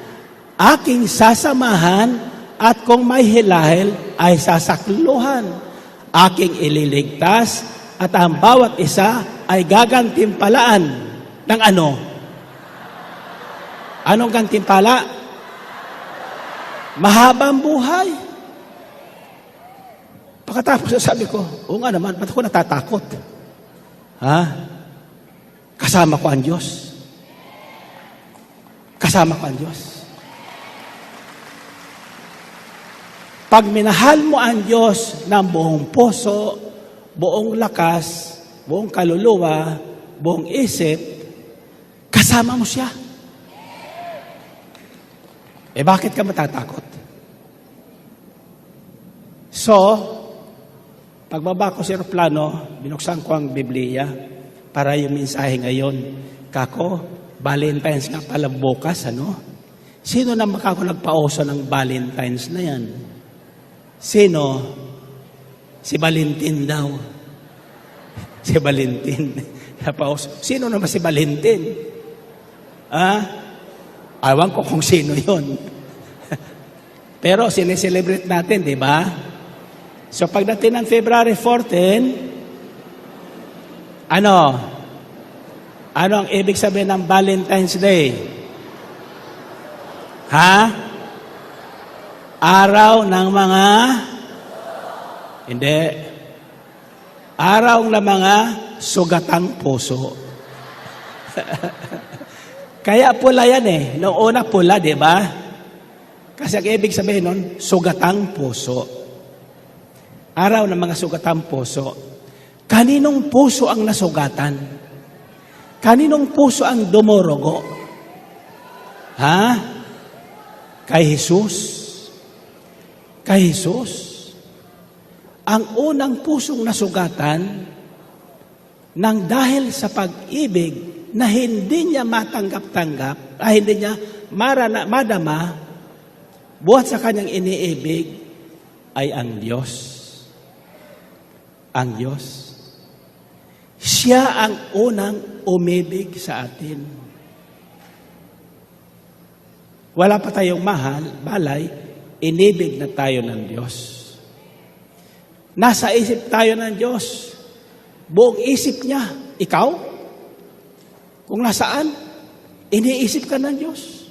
Aking sasamahan at kung may hilahil ay sasakluhan. Aking ililigtas at ang bawat isa ay gagantimpalaan ng ano? Anong gantimpala? Mahabang buhay. Pagkatapos sabi ko, oo nga naman, ba't ako natatakot? Kasama ko ang Diyos. Kasama ko ang Diyos. Pag minahal mo ang Diyos ng buong puso, buong lakas, buong kaluluwa, buong isip, kasama mo siya. Bakit ka matatakot? So, pagbaba ko sa eroplano, binuksan ko ang Biblia para yung mensahe ngayon. Kako, Valentine's nga pala bukas, ano? Sino na makako nagpauso ng Valentine's na yan? Sino? Si Valentin daw. Si Valentin. Sino naman si Valentin? Awan ko kung sino yon. Pero sineselebrate natin, di ba? So pagdating ng February 14, ano ang ibig sabihin ng Valentine's Day? Araw ng mga... Hindi. Araw ng mga sugatang puso. Kaya pula yan eh. Noong una pula, di ba? Kasi ang ibig sabihin nun, sugatang puso. Araw ng mga sugatang puso. Kaninong puso ang nasugatan? Kaninong puso ang dumorogo? Kay Jesus. Kay Jesus. Ang unang pusong nasugatan nang dahil sa pag-ibig na hindi niya matanggap-tanggap, hindi niya madama, buhat sa kanyang iniibig, ay ang Diyos. Ang Diyos. Siya ang unang umibig sa atin. Wala pa tayong balay, inibig na tayo ng Diyos. Nasa isip tayo ng Diyos. Buong isip niya, ikaw? Kung nasaan, iniisip ka ng Diyos.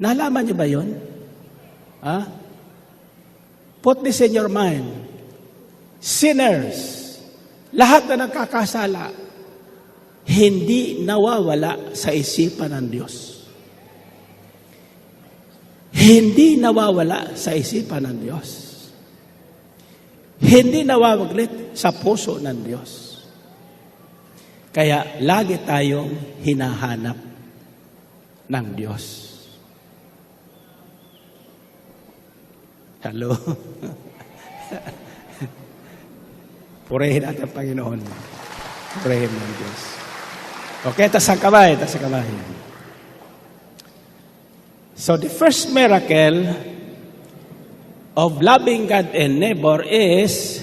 Nalaman niyo ba yun? Put this in your mind. Sinners, lahat na nagkakasala, hindi nawawala sa isipan ng Diyos. Hindi nawawala sa isipan ng Diyos. Hindi nawawaglit sa puso ng Diyos. Kaya lagi tayong hinahanap ng Diyos. Hello? Purihin natin ang Panginoon. Purihin ng Diyos. Okay, tas ang kamay, So the first miracle of loving God and neighbor is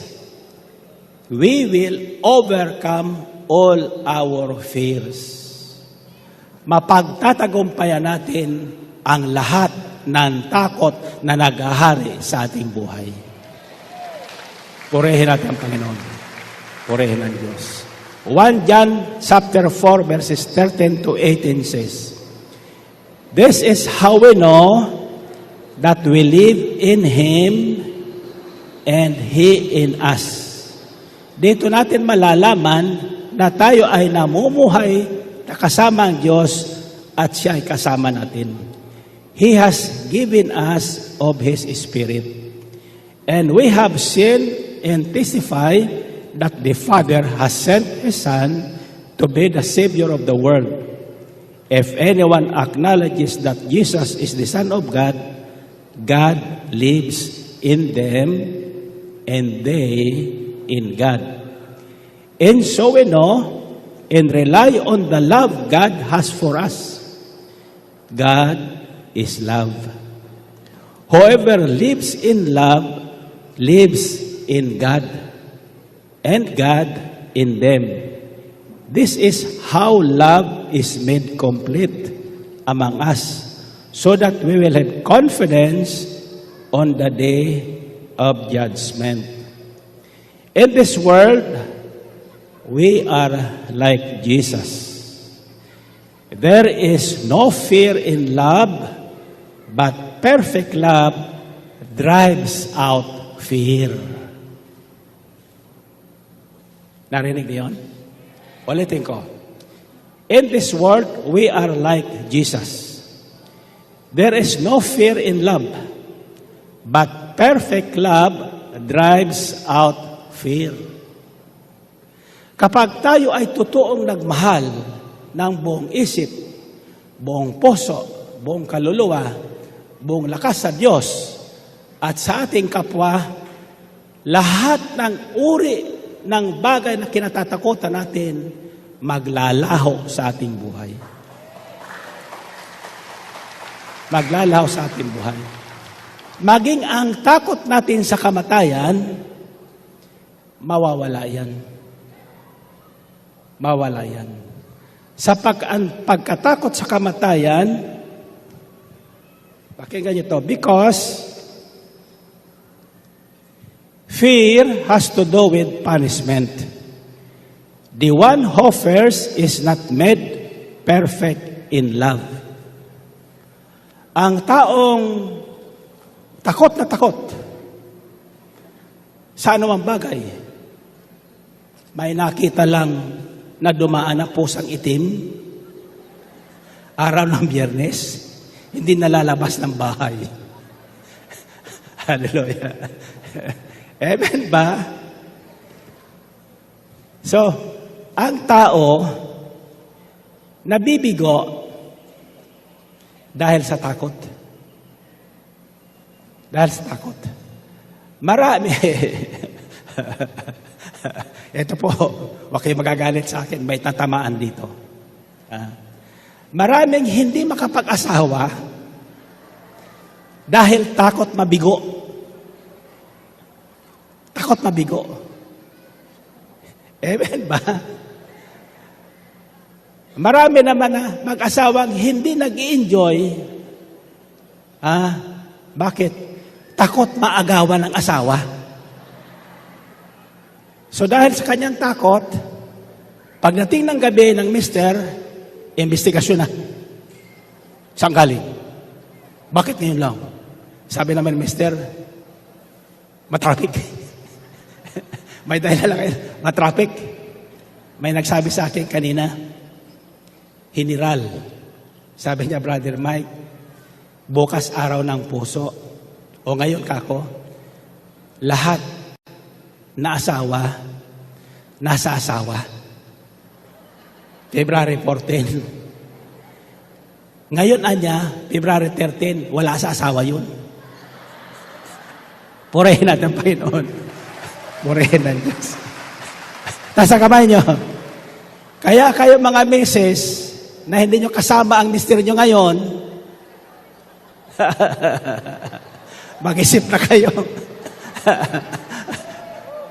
we will overcome all our fears. Mapagtatagumpayan natin ang lahat ng takot na naghahari sa ating buhay. Purihin natin ang Panginoon. Purihin ang Diyos. 1 John chapter 4 verses 13 to 18 says, this is how we know that we live in Him and He in us. Dito natin malalaman na tayo ay namumuhay na kasama ang Diyos at siya ay kasama natin. He has given us of His Spirit. And we have seen and testify that the Father has sent His Son to be the Savior of the world. If anyone acknowledges that Jesus is the Son of God, God lives in them and they in God. And so we know and rely on the love God has for us. God is love. Whoever lives in love lives in God and God in them. This is how love is made complete among us, so that we will have confidence on the day of judgment. In this world, we are like Jesus. There is no fear in love, but perfect love drives out fear. Narinig niyo yun? Ulitin ko. In this world, we are like Jesus. There is no fear in love, but perfect love drives out fear. Kapag tayo ay totoong nagmahal ng buong isip, buong puso, buong kaluluwa, buong lakas sa Diyos, at sa ating kapwa, lahat ng uri ng bagay na kinatatakutan natin, maglalaho sa ating buhay. Maglalaho sa ating buhay. Maging ang takot natin sa kamatayan, mawawala yan. Mawala yan. Sa pagkatakot sa kamatayan, pakinggan niyo to, because fear has to do with punishment. The one who fears is not made perfect in love. Ang taong takot na takot sa anumang bagay, may nakita lang na dumaan na pusang itim, araw ng Biyernes, hindi nalalabas ng bahay. Hallelujah. Amen ba? So, ang tao nabibigo dahil sa takot. Dahil sa takot. Marami. Ito po, wag kayo magagalit sa akin, may tatamaan dito. Maraming hindi makapag-asawa dahil takot mabigo. Takot mabigo. Amen ba? Marami naman na mag-asawang hindi nag-i-enjoy. Bakit? Takot maagawan ng asawa. So dahil sa kanyang takot, pagdating ng gabi ng mister, investigasyon na. Saan galing? Bakit ngayon lang? Sabi naman ng mister, matraffic. May dahilan lang kayo, matraffic. May nagsabi sa akin kanina, Hiniral. Sabi niya, Brother Mike, bukas araw ng puso. O ngayon kako, lahat na asawa, nasa asawa. February 14. Ngayon anya, February 13, wala sa asawa yun. Purihin natin, Panginoon. Purihin ng Diyos. Tasa kamay nyo. Kaya kayo mga misis, na hindi nyo kasama ang mister nyo ngayon, mag-isip na kayo.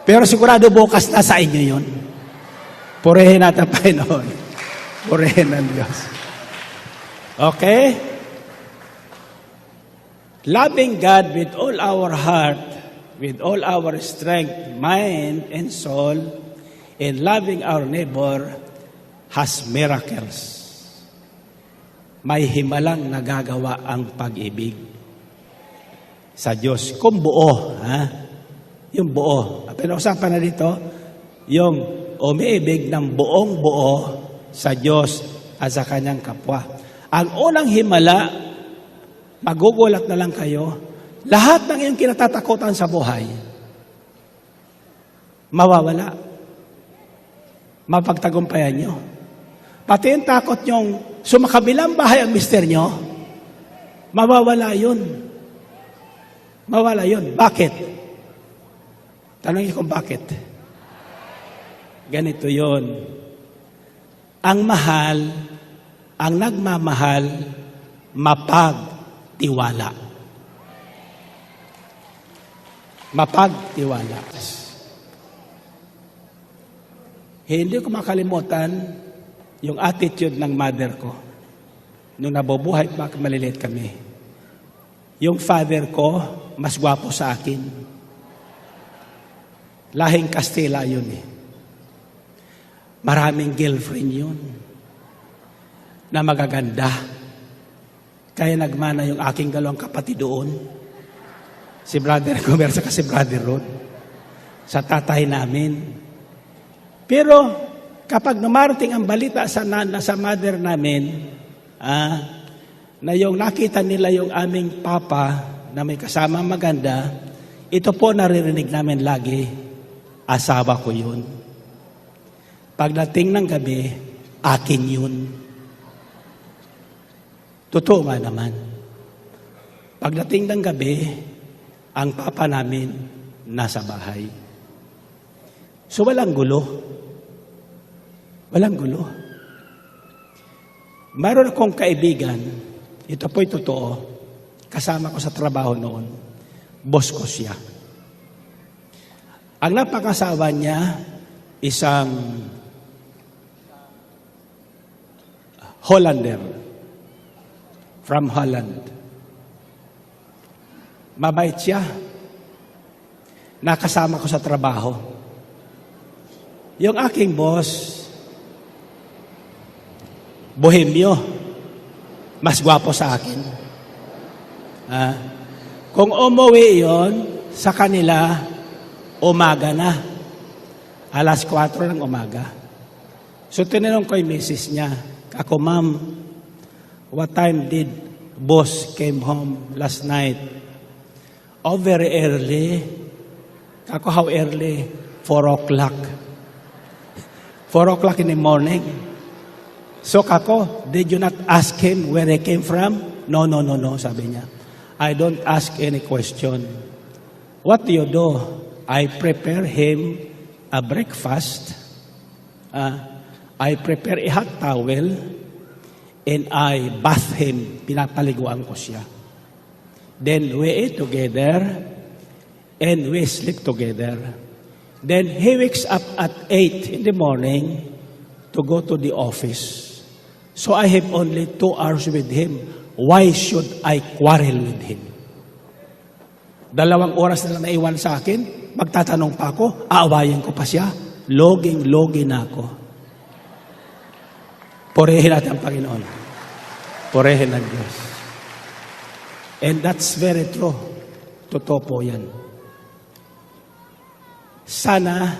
Pero sigurado bukas na sa inyo yun. Purihin natin, Panginoon. Purihin ng Diyos. Okay? Loving God with all our heart, with all our strength, mind, and soul, and loving our neighbor has miracles. May himalang nagagawa ang pag-ibig sa Diyos. Kung buo, yung buo. Pinag-usapan na dito, yung umiibig ng buong buo sa Diyos at sa kanyang kapwa. Ang unang himala, magugulat na lang kayo, lahat ng iyong kinatatakutan sa buhay, mawawala. Mapagtagumpayan nyo. Pati yung takot nyong sumakabilang bahay ang mister nyo, mawawala yun. Mawala yun. Bakit? Tanongin kung bakit. Ganito yun. Ang mahal, ang nagmamahal, mapagtiwala. Mapagtiwala. Hindi ko makalimutan yung attitude ng mother ko. Nung nabubuhay, maliliit kami. Yung father ko, mas gwapo sa akin. Lahing Kastila yun eh. Maraming girlfriend yun. Na magaganda. Kaya nagmana yung aking dalawang kapatid doon. Si Brother Gomer saka si Brother Rod. Sa tatay namin. Pero kapag numarating ang balita sa mother namin, na yung nakita nila yung aming papa na may kasama maganda, ito po naririnig namin lagi, asawa ko yun. Pagdating ng gabi, akin yun. Totoo nga naman. Pagdating ng gabi, ang papa namin nasa bahay. So walang gulo. Walang gulo. Mayroon akong kaibigan, ito po'y totoo, kasama ko sa trabaho noon, boss ko siya. Ang napakasawa niya, isang Hollander, from Holland. Mabait siya. Nakasama ko sa trabaho. Yung aking boss, bohemyo, mas gwapo sa akin. Kung umuwi yon sa kanila, umaga na. Alas 4 ng umaga. So tinanong ko yung misis niya, ako, ma'am, what time did boss came home last night? Oh, very early. Ako, how early? 4 o'clock. 4 o'clock in the morning. So kako, did you not ask him where he came from? No, sabi niya. I don't ask any question. What do you do? I prepare him a breakfast. I prepare a hot towel and I bath him. Pinapaliguan ko siya. Then we eat together and we sleep together. Then he wakes up at 8 in the morning to go to the office. So I have only 2 hours with him. Why should I quarrel with him? 2 oras na lang naiwan sa akin. Magtatanong pa ako, aawayan ko pa siya. Loging-logi na ako. Purihin natin ang Panginoon. Purihin ng Diyos. And that's very true. Totoo po yan. Sana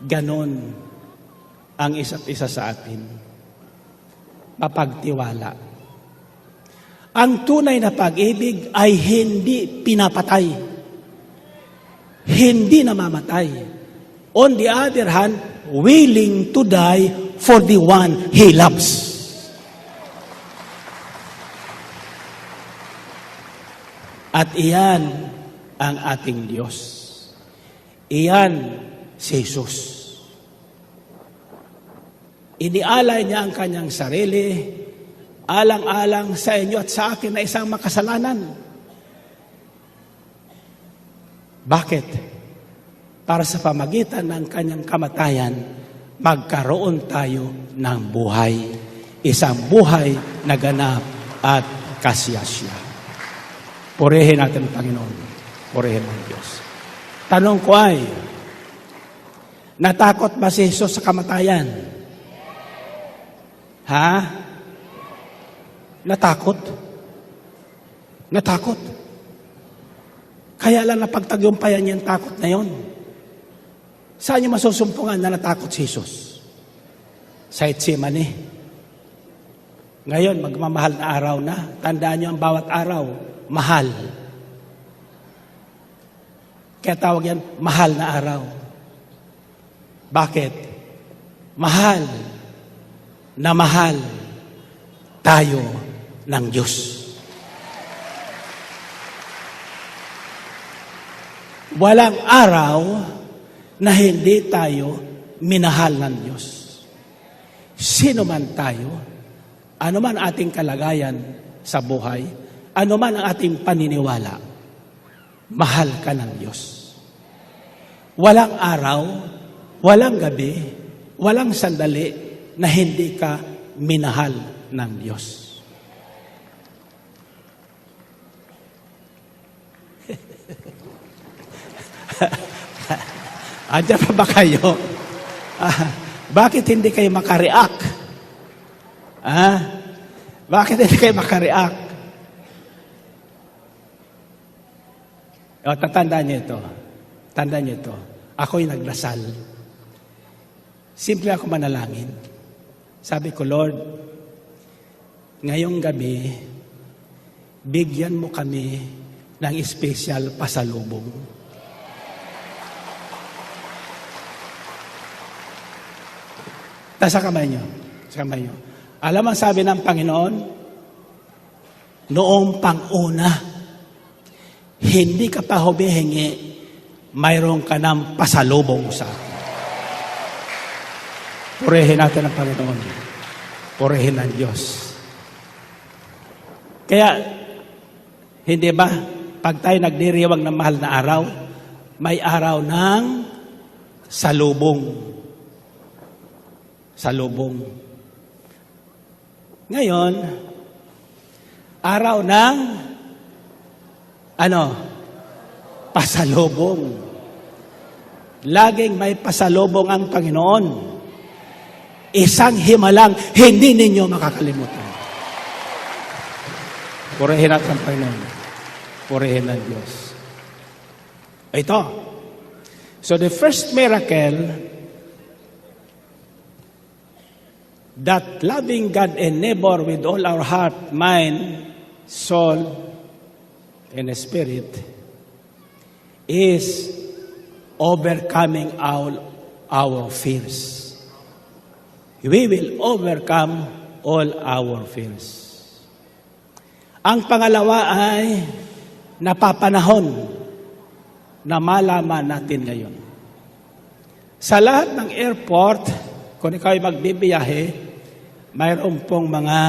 ganon ang isa't isa sa atin. Mapagtiwala. Ang tunay na pag-ibig ay hindi pinapatay. Hindi namamatay. On the other hand, willing to die for the one he loves. At iyan ang ating Diyos. Iyan si Jesus. Inialay niya ang kanyang sarili, alang-alang sa inyo at sa akin na isang makasalanan. Bakit? Para sa pamagitan ng kanyang kamatayan, magkaroon tayo ng buhay. Isang buhay na ganap at kasiyasya. Purihin natin ang Panginoon. Purihin ang Diyos. Tanong ko ay, natakot ba si Jesus sa kamatayan? Ha? Natakot? Natakot. Kaya lang napagtagumpayan niya ang takot na yon. Saan niyo masusumpungan na natakot si Jesus? Sa Getsemani. Ngayon, magmamahal na araw na. Tandaan niyo ang bawat araw, mahal. Kaya tawag yan, mahal na araw. Bakit? Mahal na mahal tayo ng Diyos. Walang araw na hindi tayo minahal ng Diyos. Sino man tayo, ano man ating kalagayan sa buhay, ano man ang ating paniniwala, mahal ka ng Diyos. Walang araw, walang gabi, walang sandali na hindi ka minahal ng Diyos. Andiyan pa ba kayo? Bakit hindi kayo makareact? Bakit hindi kayo makareact? Tatandaan niyo ito. Tandaan niyo ito. Ako'y nagdasal. Simple ako manalangin. Sabi ko, Lord, ngayong gabi, bigyan mo kami ng espesyal pasalubong. Sa kamay niyo. Sa kamay niyo. Alam ang sabi ng Panginoon, noong pang-una, hindi ka pa humihingi, mayroon ka ng pasalubong sa akin. Purihin natin ang Panginoon. Purihin ang Diyos. Kaya, hindi ba, pag tayo nagdiriwang ng mahal na araw, may araw ng salubong. Salubong. Ngayon, araw ng pasalubong. Laging may pasalubong ang Panginoon. Isang himalang hindi ninyo makakalimutan. Purihin natin ang Panginoon. Purihin ang Diyos. Ito. So the first miracle that loving God and neighbor with all our heart, mind, soul, and spirit is overcoming our fears. We will overcome all our fears. Ang pangalawa ay napapanahon na malaman natin ngayon. Sa lahat ng airport, kung ikaw ay magbibiyahe, mayroon pong mga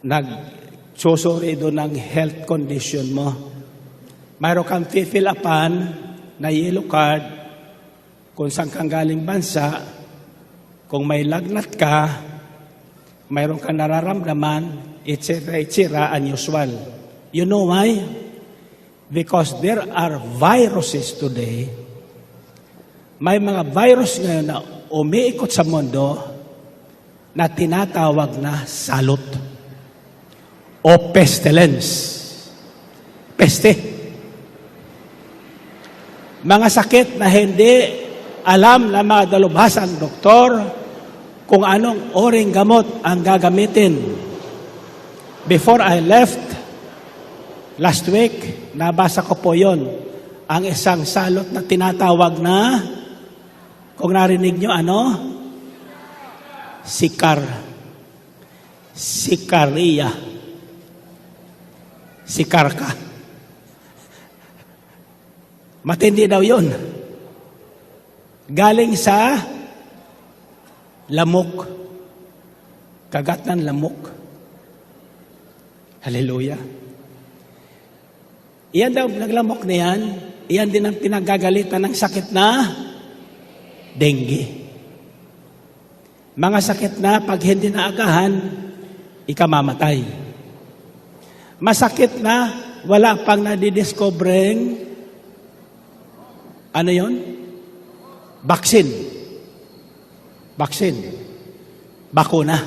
nagsusuri doon ng health condition mo. Mayroon kang fill upan na yellow card kung saan kang galing bansa, kung may lagnat ka, mayroon kang nararamdaman, etc., unusual. You know why? Because there are viruses today. May mga virus ngayon na umiikot sa mundo na tinatawag na salot o pestilence. Peste. Mga sakit na hindi alam na mga dalubhasang doktor kung anong oring gamot ang gagamitin. Before I left last week, nabasa ko po yon, ang isang salot na tinatawag na, kung narinig nyo, Sikaria. Sikarka. Matindi daw yon. Galing sa lamok. Kagat ng lamok. Hallelujah. Iyan daw, naglamok na yan, iyan din ang pinagagalitan ng sakit na dengue. Mga sakit na pag hindi naagahan, ikamamatay. Masakit na wala pang nadidiscovereng Vaccine. Bakuna.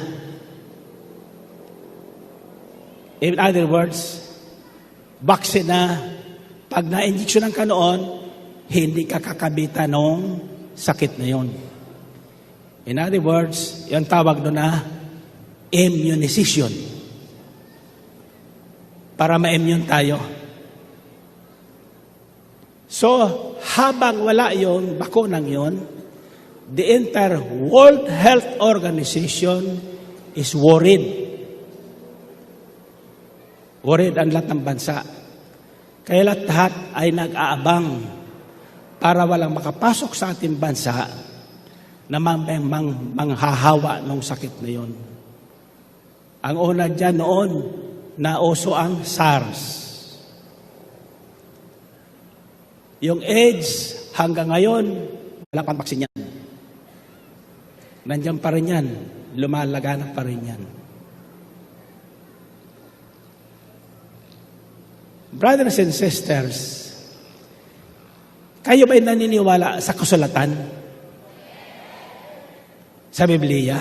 In other words, vaccine na pag na-injeksyonan ka noon, hindi ka kakabitan ng sakit na yon. In other words, yung tawag doon na immunization. Para ma-immune tayo. So, habang wala yon, bakunang yon, the entire World Health Organization is worried. Worried ang lahat ng bansa. Kaya lahat ay nag-aabang para walang makapasok sa ating bansa na manghahawa ng sakit na yon. Ang una dyan noon, nauso ang SARS. Yung AIDS, hanggang ngayon, wala pang baksin yan. Nandiyan pa rin yan. Lumalaganap pa rin yan. Brothers and sisters, kayo ba'y naniniwala sa kasulatan? Sa Biblia?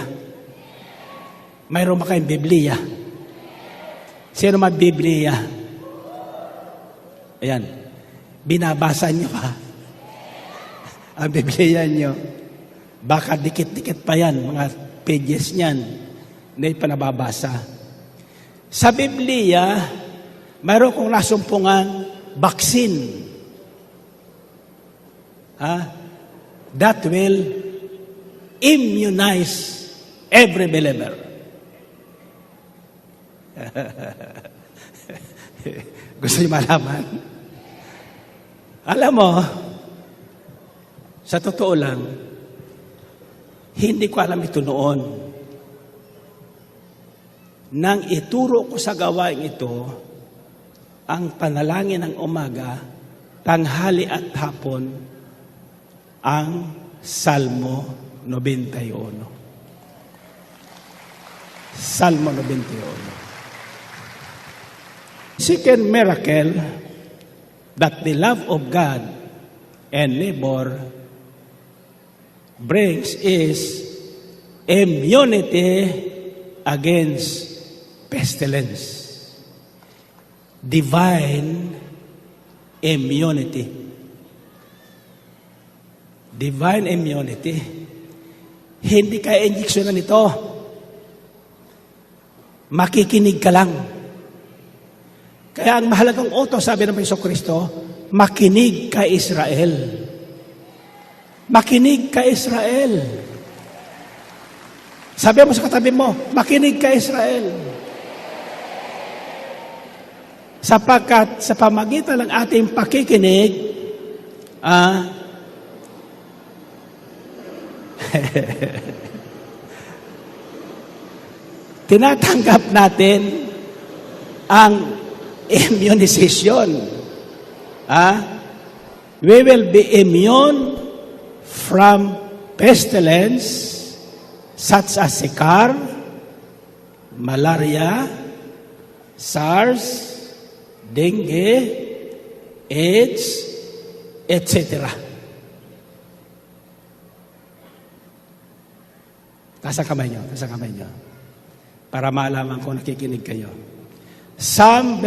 Mayroon ba kayong Biblia? Sino mag-Biblia? Ayan. Binabasa nyo pa. Ang Biblia nyo. Baka dikit-dikit pa yan, mga pages niyan, na ipanababasa. Sa Biblia, mayroon kong nasumpungan, vaccine. That will immunize every believer. Gusto niyo malaman? Alam mo, sa totoo lang, hindi ko alam ito noon. Nang ituro ko sa gawain ito, ang panalangin ng umaga, tanghali at hapon ang Salmo 91. Salmo 91. Second miracle that the love of God and neighbor brings is immunity against pestilence. Divine immunity. Divine immunity. Hindi ka injeksyonan nito. Makikinig ka lang. Kaya ang mahalagang utos, sabi ng Jesucristo, makinig ka Israel. Makinig ka Israel. Sabi mo sa katabi mo, makinig ka Israel. Sapagkat sa pamagitan ng ating pakikinig, tinatanggap natin ang immunization. We will be immune from pestilence such as sikar, malaria, SARS, dengue, AIDS, etc. Taas ang kamay nyo, taas ang kamay nyo. Para malaman kung nakikinig kayo. Psalm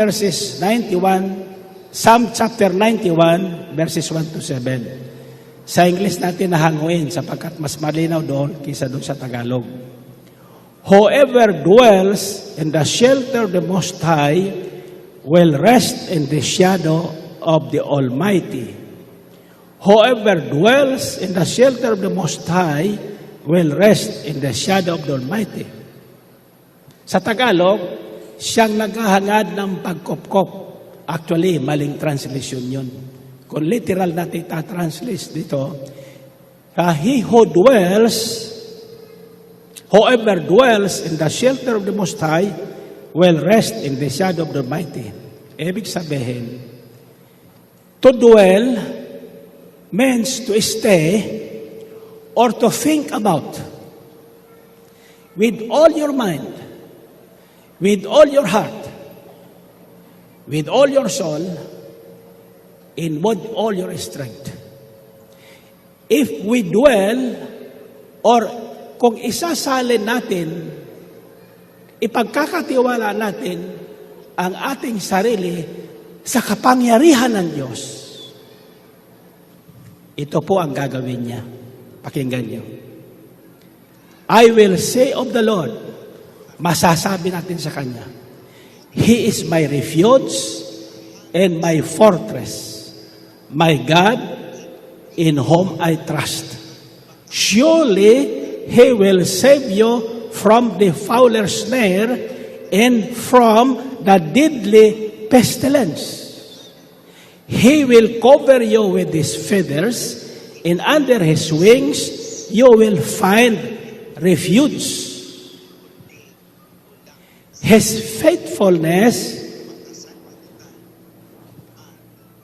chapter 91, verses 1 to 7. Sa English natin nahanguin sapagkat mas malinaw doon kaysa doon sa Tagalog. Whoever dwells in the shelter of the Most High will rest in the shadow of the Almighty. Whoever dwells in the shelter of the Most High will rest in the shadow of the Almighty. Sa Tagalog, siyang naghahangad ng pagkopkop. Actually, maling translation yun. Kung literal natin translate dito, whoever dwells in the shelter of the Most High will rest in the shadow of the Almighty. Ibig sabihin, to dwell means to stay or to think about with all your mind, with all your heart, with all your soul, in with all your strength. If we dwell, or kung isasalin natin, ipagkakatiwala natin ang ating sarili sa kapangyarihan ng Diyos, ito po ang gagawin niya. Pakinggan niyo. I will say of the Lord, masasabi natin sa Kanya, He is my refuge and my fortress, my God in whom I trust. Surely He will save you from the fowler's snare and from the deadly pestilence. He will cover you with His feathers, and under His wings you will find refuge. His faithfulness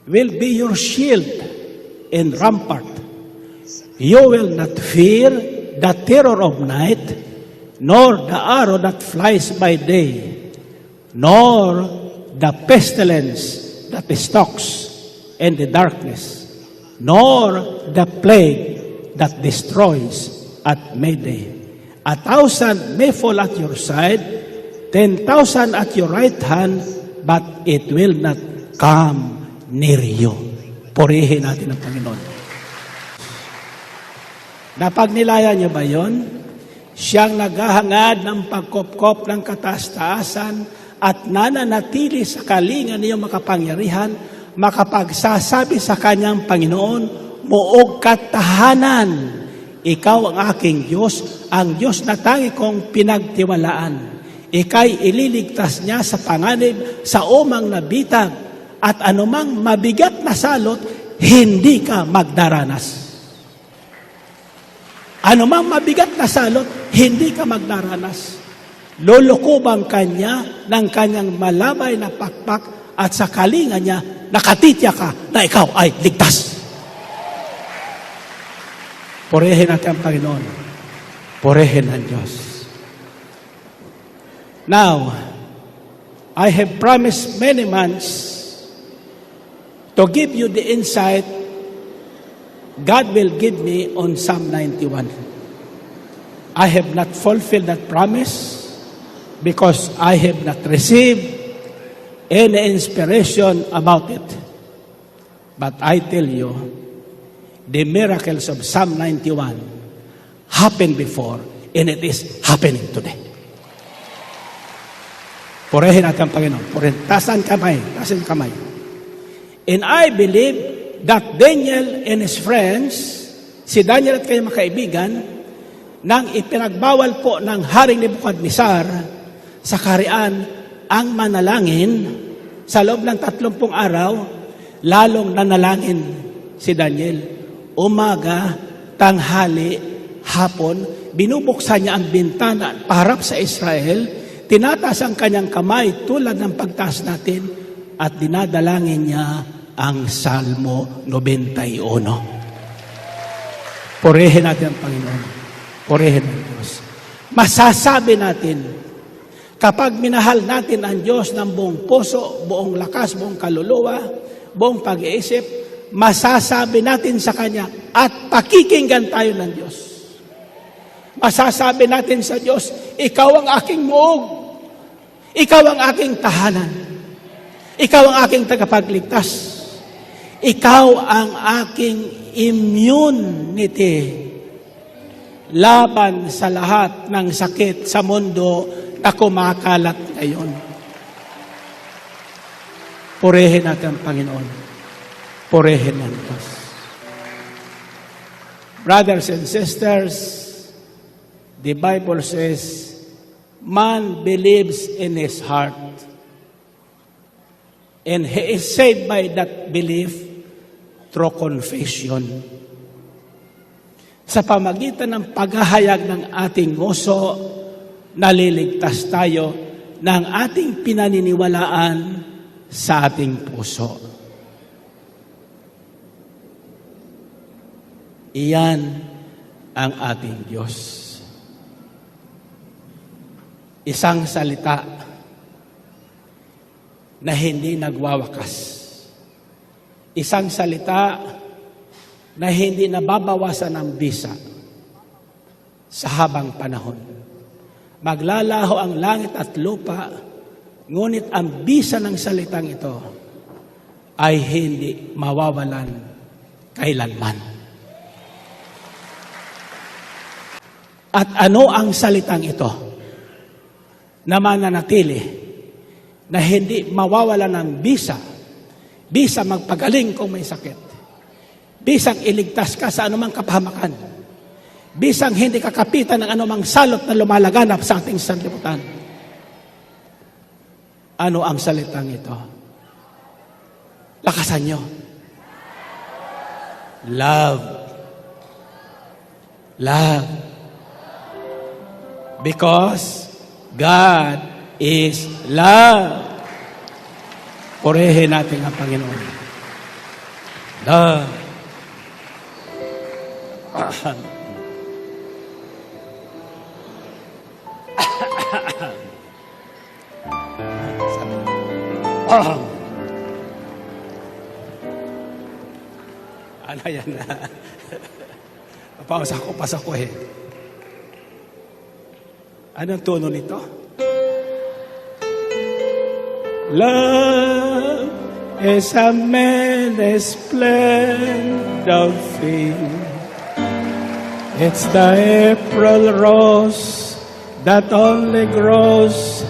will be your shield and rampart. You will not fear the terror of night, nor the arrow that flies by day, nor the pestilence that stalks in the darkness, nor the plague that destroys at midday. 1,000 may fall at your side, 10,000 at your right hand, but it will not come near you. Purihin natin ang Panginoon. Napagnilaya niyo ba yon? Siyang naghahangad ng pagkopkop ng kataas-taasan at nananatili sa kalingan niyong makapangyarihan, makapagsasabi sa kanyang Panginoon, muog katahanan. Ikaw ang aking Diyos, ang Diyos na tangi kong pinagtiwalaan. Ika'y ililigtas niya sa panganib, sa umang na bitag, at anumang mabigat na salot, hindi ka magdaranas. Anumang mabigat na salot, hindi ka magdaranas. Lulukubang kanya ng kanyang malabay na pakpak at sa kalinga niya, nakatitya ka na ikaw ay ligtas. Purihin natin ang Panginoon. Purihin ang Diyos. Now, I have promised many months to give you the insight God will give me on Psalm 91. I have not fulfilled that promise because I have not received any inspiration about it. But I tell you, the miracles of Psalm 91 happened before and it is happening today. Purihin natin ang Panginoon. Purihin. Tasan kamay. Tasan kamay. And I believe that Daniel and his friends, si Daniel at kanyang mga kaibigan, nang ipinagbawal po ng Haring Nebukadnezar sa kaharian ang manalangin sa loob ng 30 araw, lalong nanalangin si Daniel. Umaga, tanghali, hapon, binubuksan niya ang bintana paharap sa Israel, tinataas ang kanyang kamay tulad ng pagtaas natin at dinadalangin niya ang Salmo 91. Purihin natin ang Panginoon. Purihin ang Diyos. Masasabi natin, kapag minahal natin ang Diyos ng buong puso, buong lakas, buong kaluluwa, buong pag-iisip, masasabi natin sa Kanya at pakikinggan tayo ng Diyos. Masasabi natin sa Diyos, ikaw ang aking muog. Ikaw ang aking tahanan. Ikaw ang aking tagapagligtas. Ikaw ang aking immunity laban sa lahat ng sakit sa mundo na kumakalat ngayon. Purihin natin ang Panginoon. Purihin ang Diyos. Brothers and sisters, the Bible says, man believes in his heart, and he is saved by that belief through confession. Sa pamagitan ng paghahayag ng ating nguso, naliligtas tayo ng ating pinaniniwalaan sa ating puso. Iyan ang ating Diyos. Isang salita na hindi nagwawakas. Isang salita na hindi nababawasan ng bisa sa habang panahon. Maglalaho ang langit at lupa, ngunit ang bisa ng salitang ito ay hindi mawawalan kailanman. At ano ang salitang ito na mananatili, na hindi mawawala ng bisa magpagaling kung may sakit, bisang iligtas ka sa anumang kapahamakan, bisang hindi kakapitan ng anumang salot na lumalaganap sa ating sanlibutan. Ano ang salitang ito? Lakasan nyo. Love. Love. Because God is love. Purihin natin ang Panginoon. Love. Ano yan na? Papasak ko eh. Anong tono nito? Love is a many splendid thing. It's the April rose that only grows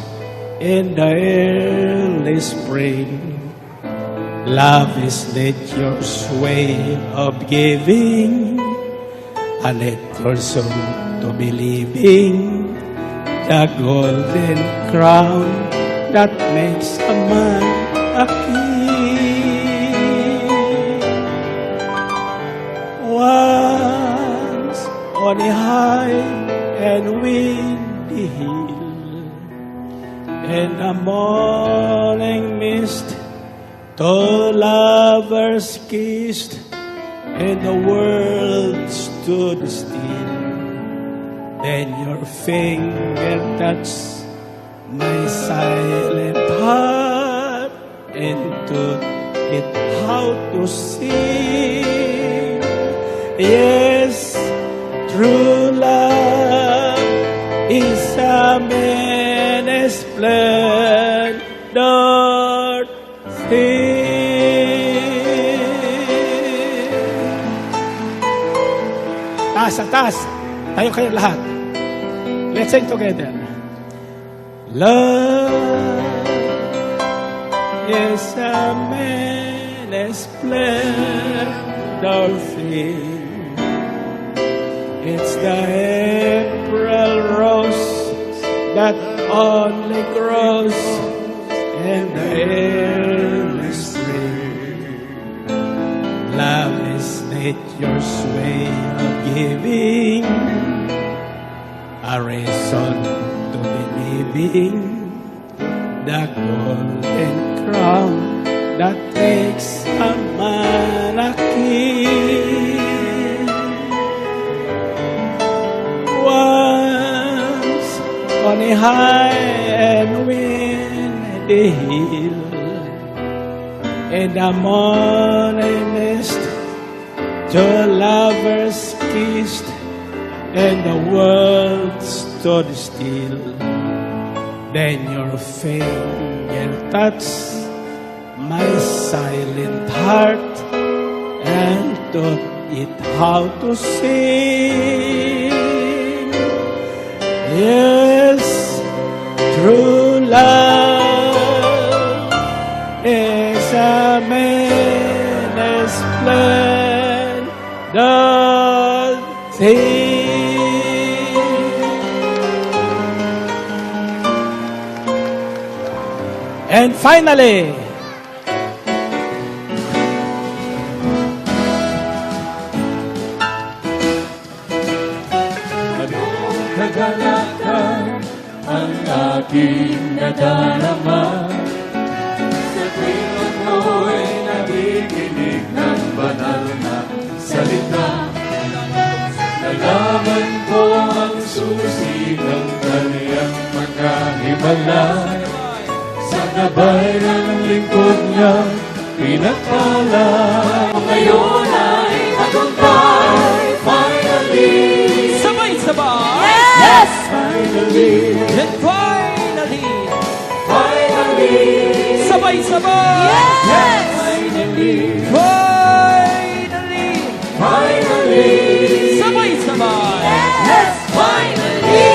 in the early spring. Love is nature's way of giving, a nature's song to believing. The golden crown that makes a man a king. Once on a high and windy hill, in the morning mist Two lovers kissed, and the world stood still. Then your finger touched my silent heart and taught it how to sing. Yes, true love is a many splendor thing. Taas sa taas. Tayo kayo lahat. Let's sing together. Love is a many splendor thing. It's the April rose that only grows in the early spring. Love is nature's way of giving a reason to believing, the golden crown that makes a man a king. Once on a high and windy hill, in the morning mist, two lovers kissed, and the world stood still. Then your finger touched my silent heart and taught it how to sing. Yes, true love is a many splendor thing. And finally, Kagalakan ang aking nadarama sa tuwing ako'y nakikinig ng banal na salita. Nalaman ko ang susi ng kaniyang pagkahimala. Sa gabay ng lingkod niya, pinagpala. Ngayon ay tagumpay, finally. Sabay-sabay! Yes! Finally! And finally! Finally! Sabay-sabay! Yes! Finally! Finally! Finally! Sabay-sabay! Yes! Finally!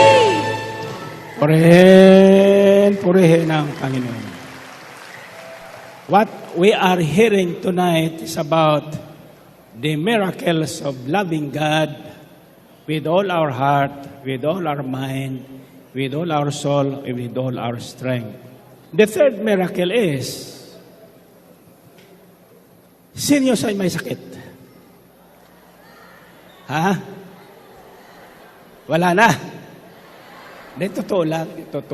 Purihin ang Panginoon. What we are hearing tonight is about the miracles of loving God with all our heart, with all our mind, with all our soul, and with all our strength. The third miracle is, sino sa'yo may sakit? Ha? Wala na. Hindi, totoo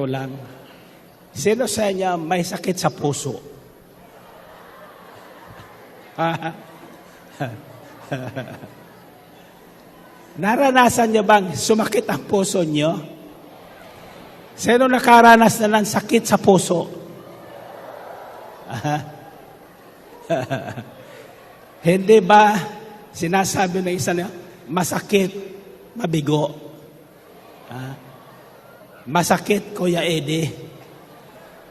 lang. Sino sa inyo may sakit sa puso? Naranasan niyo bang sumakit ang puso niyo? Sino nakaranas na ng sakit sa puso? Hindi ba sinasabi ng isa niya, masakit, mabigo? Masakit, Kuya Eddie,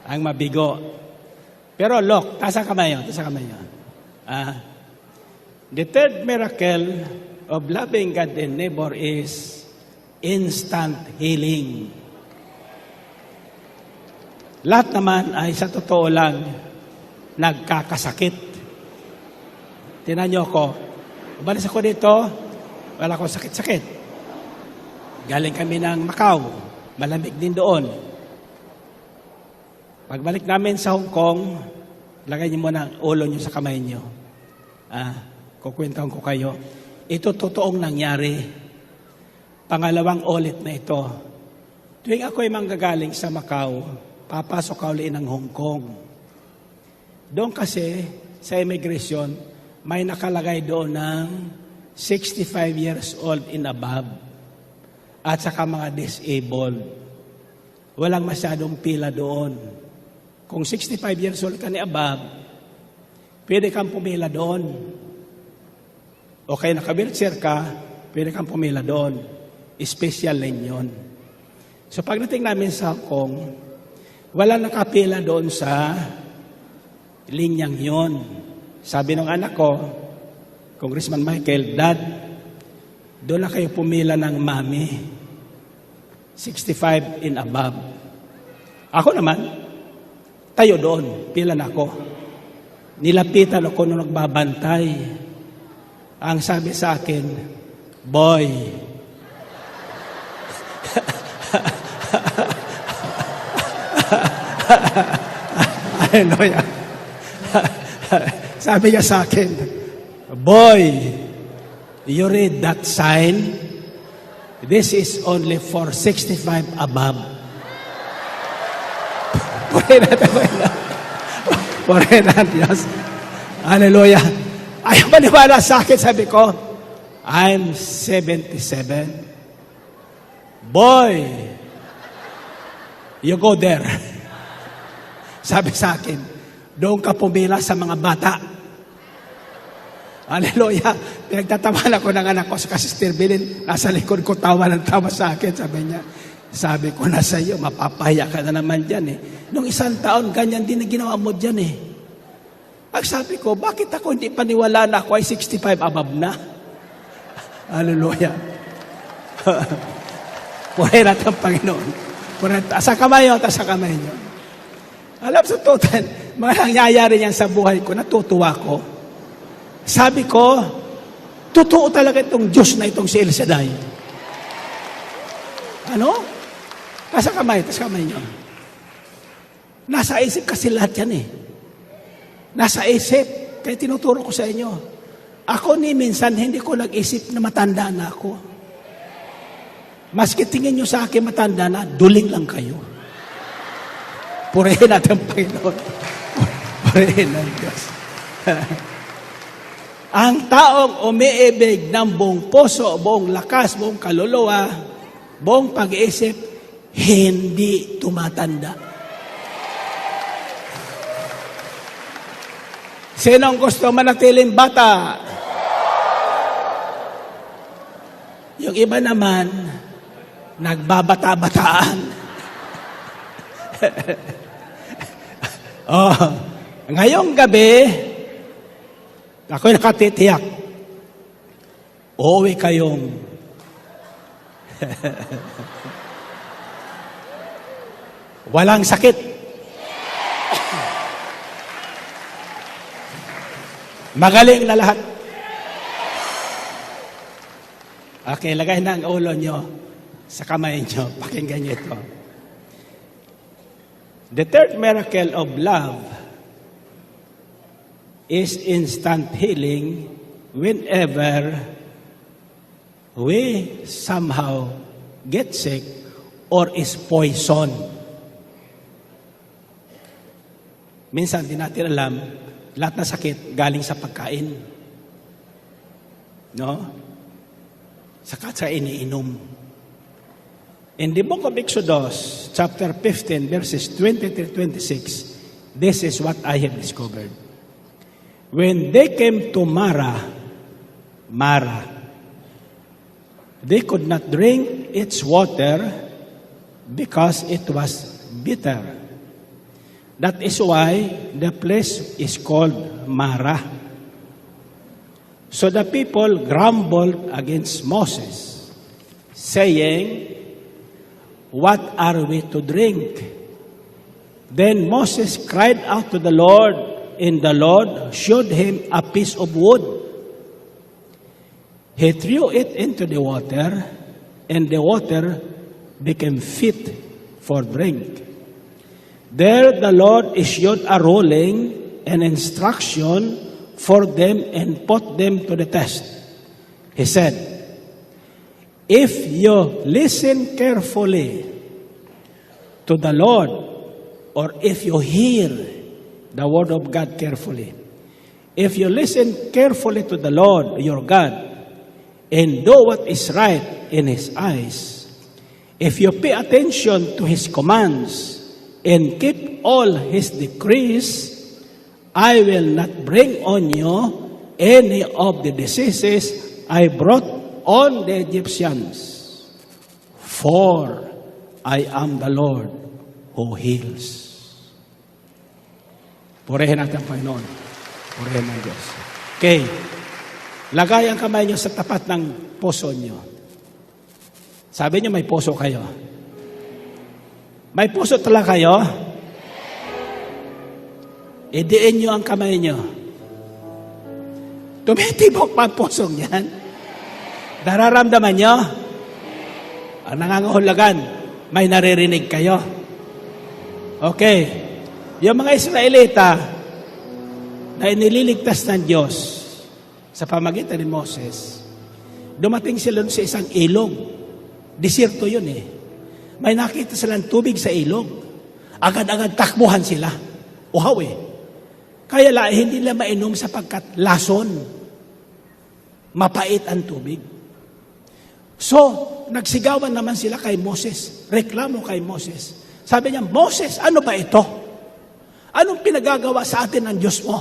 ang mabigo. Pero look, tasa kamay yun. The third miracle of loving God and neighbor is instant healing. Lahat naman ay sa totoo lang nagkakasakit. Tinan niyo ako, umalis ako dito, wala akong sakit-sakit. Galing kami ng Macau, malamig din doon. Pagbalik namin sa Hong Kong, lagay niyo muna ang ulo niyo sa kamay niyo. Kukwentahan ko kayo. Ito totoong nangyari. Pangalawang ulit na ito. Tuwing ako ay manggagaling sa Macau, papasok ka ulit ng Hong Kong. Doon kasi sa immigration, may nakalagay doon ng 65 years old in above at saka mga disabled. Walang masyadong pila doon. Kung 65 years old ka ni above, pwede kang pumila doon. O kaya naka-wheelchair ka, pwede kang pumila doon. Special lane yun. So pagdating namin sa Hong Kong, walang nakapila doon sa linyang yon. Sabi ng anak ko, Congressman Michael, Dad, doon na kayo pumila ng mami. 65 and above. Ako naman, tayo doon, pila na ako. Nilapitan ako nung nagbabantay. Ang sabi sa akin, boy, hallelujah. Sabi niya sa akin, boy, you read that sign? This is only for 65 above. Purihin natin. Purihin natin, Diyos. Hallelujah. Ayaw maniwala sa akin, sabi ko, I'm 77. Boy, you go there. Sabi sa akin, doon ka pumila sa mga bata. Hallelujah. Pinagtatamaan ako ng anak ko sa Sister Bilin. Nasa likod ko tawa ng tawa sa akin. Sabi ko na sa iyo, mapapaya ka na naman dyan eh. Nung 1 taon, ganyan din na ginawa mo dyan eh. Ang sabi ko, bakit ako hindi paniwala na ako ay 65 above na? Hallelujah. Purihin natin ang Panginoon. Sa kamay nyo, sa kamay nyo. Alam sa total, mga nangyayari niyan sa buhay ko, natutuwa ko. Sabi ko, totoo talaga itong Diyos na itong si El Shaddai. Ano? Sa kamay nyo. Nasa isip kasi lahat yan eh. Nasa isip. Kaya tinuturo ko sa inyo. Ako ni minsan, hindi ko nag-isip na matanda na ako. Maski tingin nyo sa akin matanda na, duling lang kayo. Purihin natin ang Panginoon. Purihin ng Diyos. Ang taong umiibig ng buong puso, buong lakas, buong kaluluwa, buong pag-iisip, hindi tumatanda. Sinong gusto manatiling bata? Yung iba naman, nagbabata-bataan. Ngayong gabi, ako'y nakatitiyak. Uuwi kayong walang sakit. Magaling na lahat. Okay, lagay na ang ulo nyo sa kamay nyo. Pakinggan nyo ito. The third miracle of love is instant healing whenever we somehow get sick or is poisoned. Minsan, di natin alam, lahat na sakit galing sa pagkain. No? Saka sa iniinom. In the book of Exodus, chapter 15, verses 23-26, this is what I have discovered. When they came to Mara, they could not drink its water because it was bitter. That is why the place is called Mara. So the people grumbled against Moses, saying, "What are we to drink?" Then Moses cried out to the Lord, and the Lord showed him a piece of wood. He threw it into the water, and the water became fit for drink. There the Lord issued a ruling and instruction for them and put them to the test. He said, "If you listen carefully to the Lord, or if you hear the word of God carefully. If you listen carefully to the Lord your God and do what is right in His eyes, if you pay attention to His commands and keep all His decrees, I will not bring on you any of the diseases I brought on the Egyptians. For I am the Lord who heals. Purihin natin ang Panginoon. Purihin ng Diyos. Okay. Lagay ang kamay nyo sa tapat ng puso nyo. Sabi nyo may puso kayo. May puso talaga kayo? Idiin nyo ang kamay nyo. Tumitibok pa ang pusong yan. Nararamdaman nyo? Ang nangangahulugan, may naririnig kayo. Okay. Yung mga Israelita na inililigtas ng Diyos sa pamagitan ni Moses, dumating sila sa isang ilog. Desierto yun eh. May nakita silang tubig sa ilog. Agad-agad takbuhan sila. Uhaw eh. Kaya hindi nila mainom sapagkat lason. Mapait ang tubig. So, nagsigawan naman sila kay Moses. Reklamo kay Moses. Sabi niya, Moses, ano ba ito? Anong pinagagawa sa atin ng Diyos mo?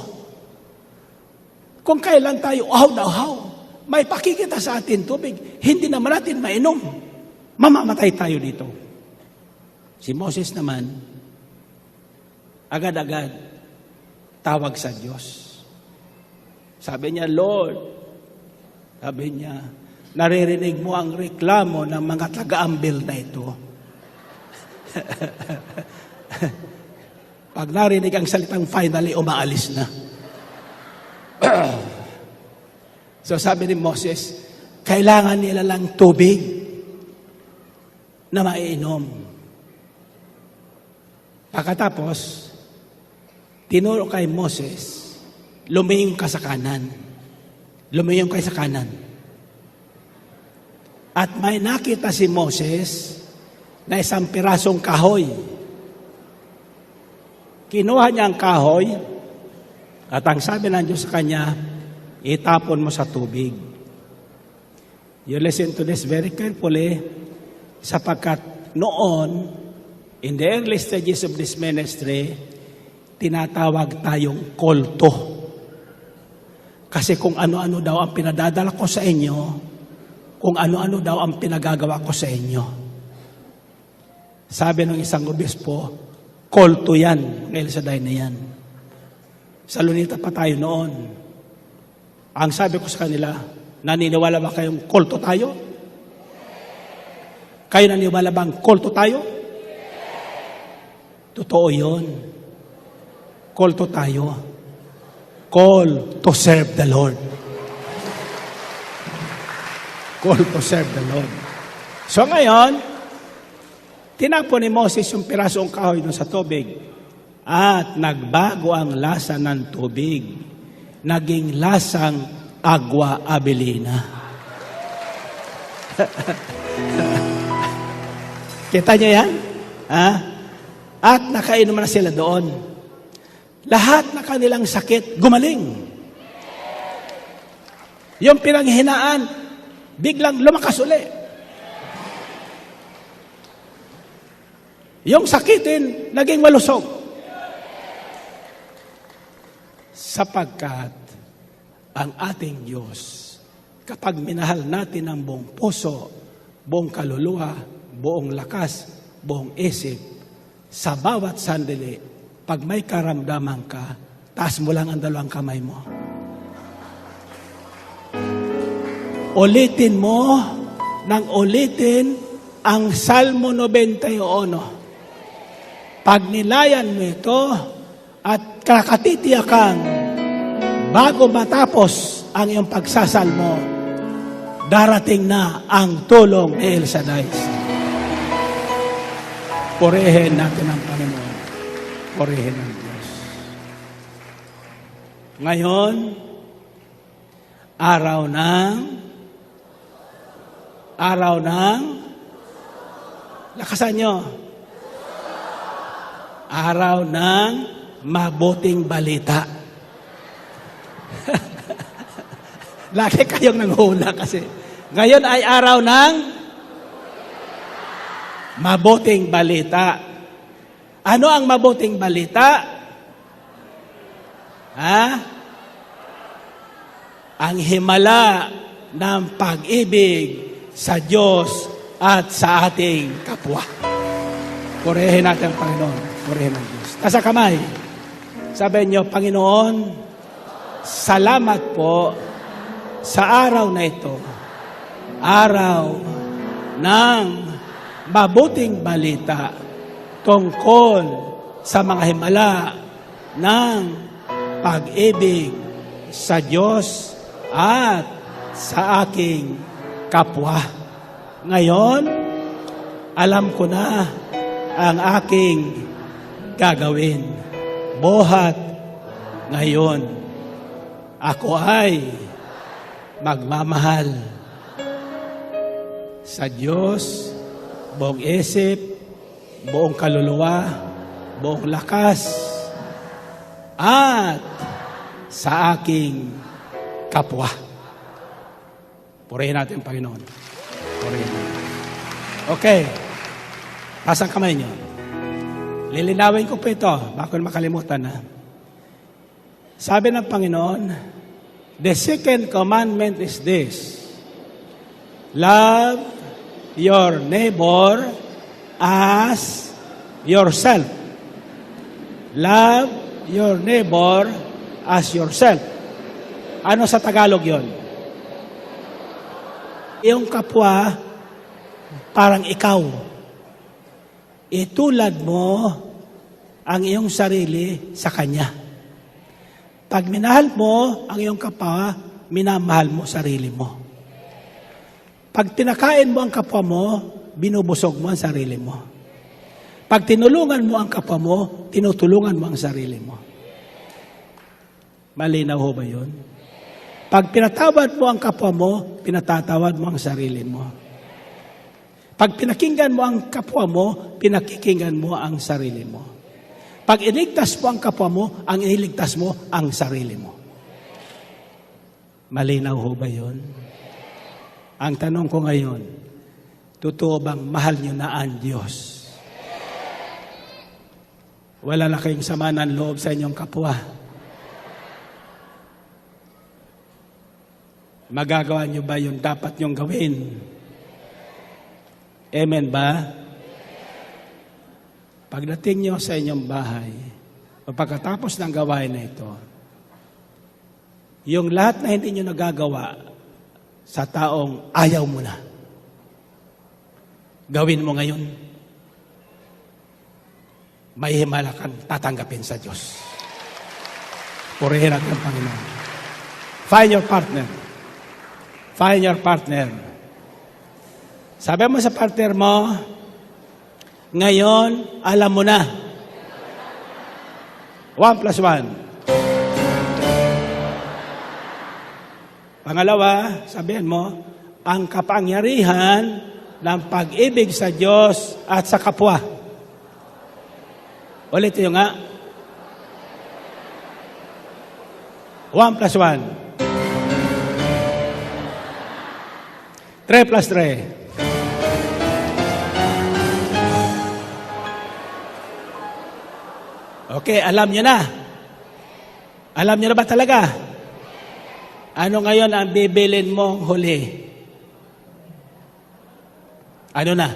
Kung kailan tayo uhaw na uhaw, may pakikita sa atin tubig, hindi naman natin mainom. Mamamatay tayo dito. Si Moses naman, agad-agad, tawag sa Diyos. Sabi niya, Lord, sabi niya, naririnig mo ang reklamo ng mga taga-ambil na ito. Pag narinig ang salitang finally, umaalis na. So sabi ni Moses, kailangan nila lang tubig na maiinom. Pagkatapos, tinuro kay Moses, lumiyong ka sa kanan. Lumiyong ka sa kanan. At may nakita si Moses na isang pirasong kahoy. Kinuha niya ang kahoy at ang sabi ng Diyos sa kanya, itapon mo sa tubig. You listen to this very carefully sapagkat noon, in the early stages of this ministry, tinatawag tayong kulto. Kasi kung ano-ano daw ang pinadadala ko sa inyo, kung ano-ano daw ang pinagagawa ko sa inyo. Sabi ng isang obispo, kulto yan, ngayon sa day na yan. Sa Lunita pa tayo noon. Ang sabi ko sa kanila, naniniwala ba kayong kulto tayo? Kayo naniniwala bang kulto tayo? Totoo yun. Kulto tayo. Call to serve the Lord. Call to serve the Lord. So ngayon, tinapon ni Moses yung pirasong kahoy doon sa tubig at nagbago ang lasa ng tubig. Naging lasang agua abilina. Kita niyo yan? Ha? At nakainom na sila doon. Lahat na kanilang sakit, gumaling. Yung pinanghinaan, biglang lumakas uli. Yung sakitin, naging malusog. Sapagkat ang ating Diyos, kapag minahal natin ang buong puso, buong kaluluwa, buong lakas, buong isip, sa bawat sandali, pag may karamdaman ka, taas mo lang ang dalawang kamay mo. Ulitin mo nang ulitin ang Salmo 91. Pag nilayan mo ito at kakatitiyakan bago matapos ang iyong pagsasalmo, darating na ang tulong ni El Shaddai. Purihin natin ang Panginoon. Purihin ang Diyos. Ngayon, araw ng lakasan nyo. Araw ng mabuting balita. Lagi kayong nanghula kasi. Ngayon ay araw ng mabuting balita. Ano ang mabuting balita? Ha? Ang himala ng pag-ibig sa Diyos at sa ating kapwa. Purihin natin ang Panginoon. Purihin ang Diyos. Tasa kamay. Sabi niyo, Panginoon, salamat po sa araw na ito. Araw ng mabuting balita tungkol sa mga himala ng pag-ibig sa Diyos at sa aking kapwa. Ngayon, alam ko na ang aking gagawin. Buhat ngayon, ako ay magmamahal sa Diyos, buong isip, buong kaluluwa, buong lakas, at sa aking kapwa. Purihin natin, Panginoon. Purihin natin. Okay. Taas ang kamay niyo. Lilinawin ko po ito, baka makalimutan na. Sabi ng Panginoon, the second commandment is this: love your neighbor as yourself. Love your neighbor as yourself. Ano sa Tagalog yon? Iyong kapwa, parang ikaw. Itulad mo ang iyong sarili sa Kanya. Pag minahal mo ang iyong kapwa, minamahal mo sarili mo. Pag pinakain mo ang kapwa mo, binubusog mo ang sarili mo. Pag tinulungan mo ang kapwa mo, tinutulungan mo ang sarili mo. Malinaw ho ba yun? Pag pinatawad mo ang kapwa mo, pinatatawad mo ang sarili mo. Pag pinakinggan mo ang kapwa mo, pinakikinggan mo ang sarili mo. Pag iligtas mo ang kapwa mo, ang iniligtas mo ang sarili mo. Malinaw ho ba yun? Ang tanong ko ngayon, totoo bang mahal nyo na ang Diyos? Wala na kayong sama ng loob sa inyong kapwa. Magagawa nyo ba yung dapat nyong gawin? Amen ba? Pagdating nyo sa inyong bahay, o pagkatapos ng gawain na ito, yung lahat na hindi nyo nagagawa sa taong ayaw mo na, gawin mo ngayon. May himala kang tatanggapin sa Diyos. Purihin natin ang Panginoon. Find your partner. Find your partner. Sabi mo sa partner mo, ngayon, alam mo na. 1+1. Pangalawa, sabihin mo, ang kapangyarihan ng pag-ibig sa Diyos at sa kapwa. Ulit yun nga. 1+1. 3+3. Okay, alam nyo na. Alam nyo na ba talaga? Ano ngayon ang bibilin mong huli? Ano na?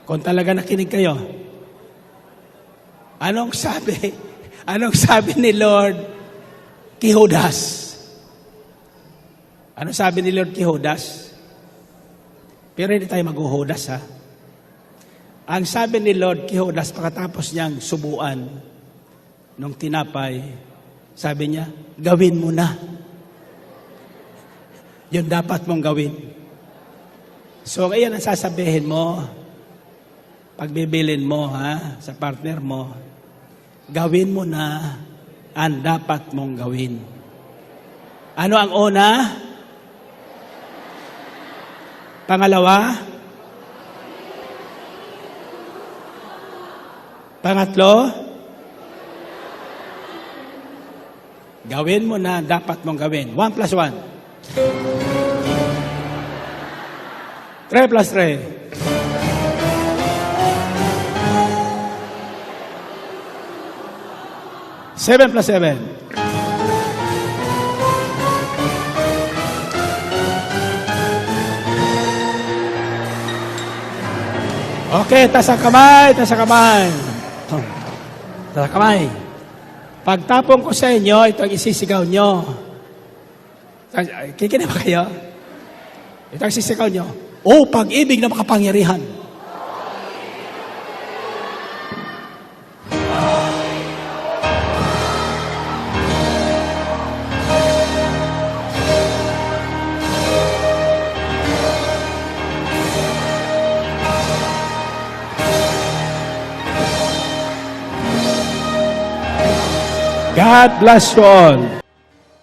Kung talaga nakinig kayo. Anong sabi? Anong sabi ni Lord kay Judas? Ano sabi ni Lord kay Judas? Pero hindi tayo mag-Judas, ha? Ang sabi ni Lord kay Judas pagkatapos niyang subuan nung tinapay, sabi niya, gawin mo na. Yun dapat mong gawin. So, ngayon ang sasabihin mo, pagbibilin mo, ha, sa partner mo, gawin mo na ang dapat mong gawin. Ano ang una? Pangalawa? Pangatlo? Gawin mo na dapat mong gawin. 1 plus 1. 3 plus 3. 7 plus 7. Okay, taas ang kamay, taas ang kamay. Taas ang kamay. Pagtapon ko sa inyo, ito ang isisigaw nyo. Kikinig ba kayo? Ito ang isisigaw nyo. Oh, pag-ibig na makapangyarihan. God bless you all.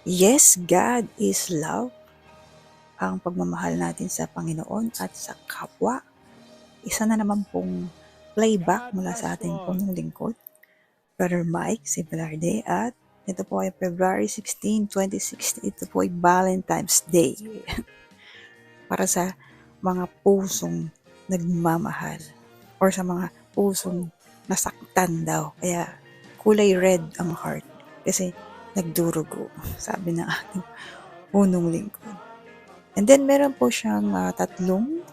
Yes, God is love. Ang pagmamahal natin sa Panginoon at sa kapwa. Isa na naman pong playback mula sa ating punong lingkod, Brother Mike Sibalarde, at ito po ay February 16, 2016. Ito po ay Valentine's Day. Para sa mga pusong nagmamahal or sa mga pusong nasaktan daw. Kaya kulay red ang heart kasi nagdurugo, sabi ng ating punong lingkod. And then meron po siyang tatlong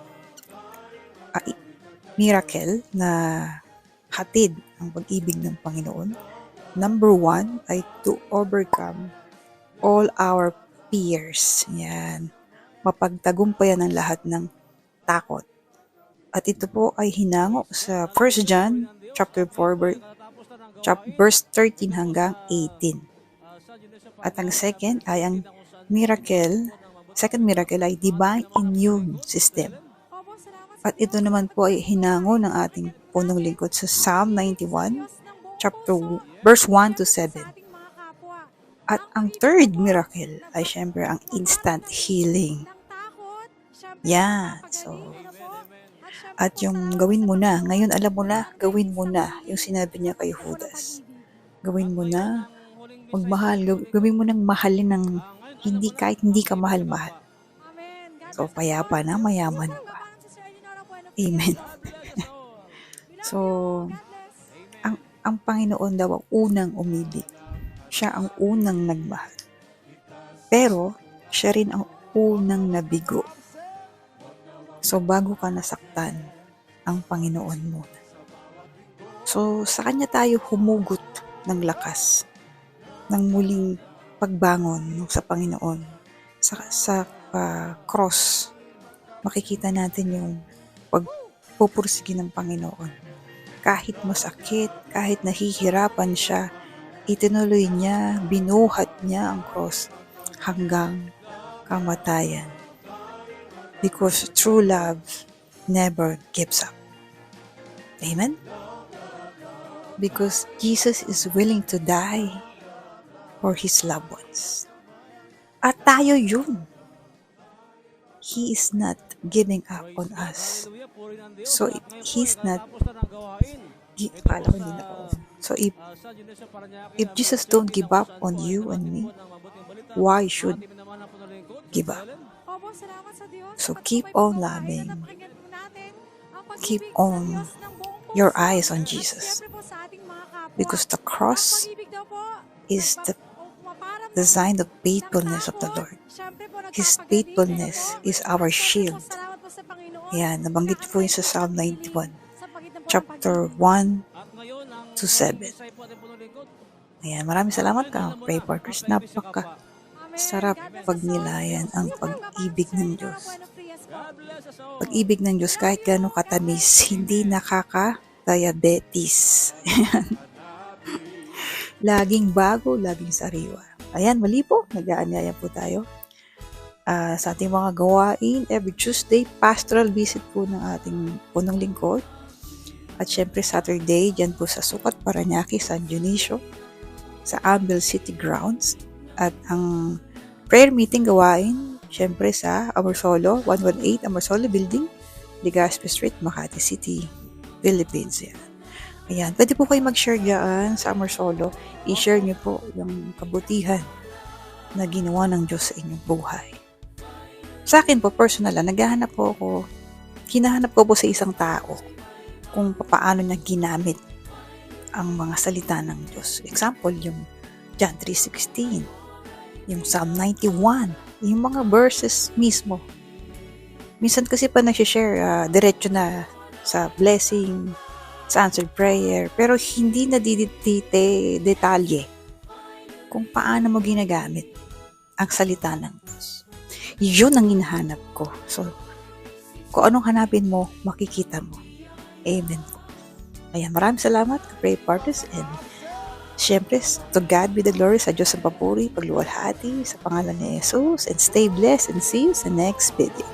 miracle na hatid ang pag-ibig ng Panginoon. Number 1 ay to overcome all our fears. Yan. Mapagtagumpayan ang lahat ng takot. At ito po ay hinango sa 1 John chapter 4 verse 13 hanggang 18. At ang second ay second miracle ay divine immune system. At ito naman po ay hinango ng ating punong lingkod sa Psalm 91 verse 1 to 7. At ang third miracle ay syempre ang instant healing. Yan. So, at yung gawin mo na, ngayon alam mo na, gawin mo na yung sinabi niya kay Judas. Gawin mo na, magmahal, gawin mo nang mahalin ng kahit hindi ka mahal-mahal. So, payapa na, mayaman pa. Amen. So, ang Panginoon daw ang unang umibig. Siya ang unang nagmahal. Pero, siya rin ang unang nabigo. So, bago ka nasaktan, ang Panginoon muna. So, sa Kanya tayo humugot ng lakas, ng muling pagbangon sa Panginoon. Sa cross, makikita natin yung pagpupursige ng Panginoon. Kahit masakit, kahit nahihirapan siya, itinuloy niya, binuhat niya ang cross hanggang kamatayan. Because true love never gives up. Amen? Because Jesus is willing to die for His loved ones. At tayo yun. He is not giving up on us. So if He's not, so if Jesus don't give up on you and me, why should give up? So keep on loving. Keep on your eyes on Jesus. Because the cross is the sign of faithfulness of the Lord. His faithfulness is our shield. Yan, nabanggit po yun sa Psalm 91, chapter 1 to 7. Ayan, maraming salamat ka, pray partners. Sarap pagnilayan ang pag-ibig ng Diyos. Pag-ibig ng Diyos kahit gano'ng katamis, hindi nakaka-diabetes. Laging bago, laging sariwa. Ayan, mali po, nag-aanyaya po tayo. Sa ating mga gawain, every Tuesday, pastoral visit po ng ating punong lingkod. At syempre Saturday, dyan po sa Sukat, Parañaque, San Dionisio, sa Ambel City Grounds. At ang prayer meeting gawain, syempre sa Amorsolo, 118 Amorsolo Building, Legazpi Street, Makati City, Philippines. Yan. Ayan, pwede po kayo mag-share dyan sa Amorsolo. I-share nyo po yung kabutihan na ginawa ng Diyos sa inyong buhay. Sa akin po, personal lang, hinahanap ko po sa isang tao kung paano niya ginamit ang mga salita ng Diyos. Example, yung John 3:16, yung Psalm 91, yung mga verses mismo. Minsan kasi pa nagsishare, diretso na sa blessing, sa answered prayer, pero hindi na detalye kung paano mo ginagamit ang salita ng Diyos. Yun ang hinahanap ko. So, kung anong hanapin mo, makikita mo. Amen po. Ayan, maraming salamat, pray partners, and syempre, to God be the glory, sa Diyos ang papuri, pagluwalhati, sa pangalan ni Jesus, and stay blessed, and see you sa next video.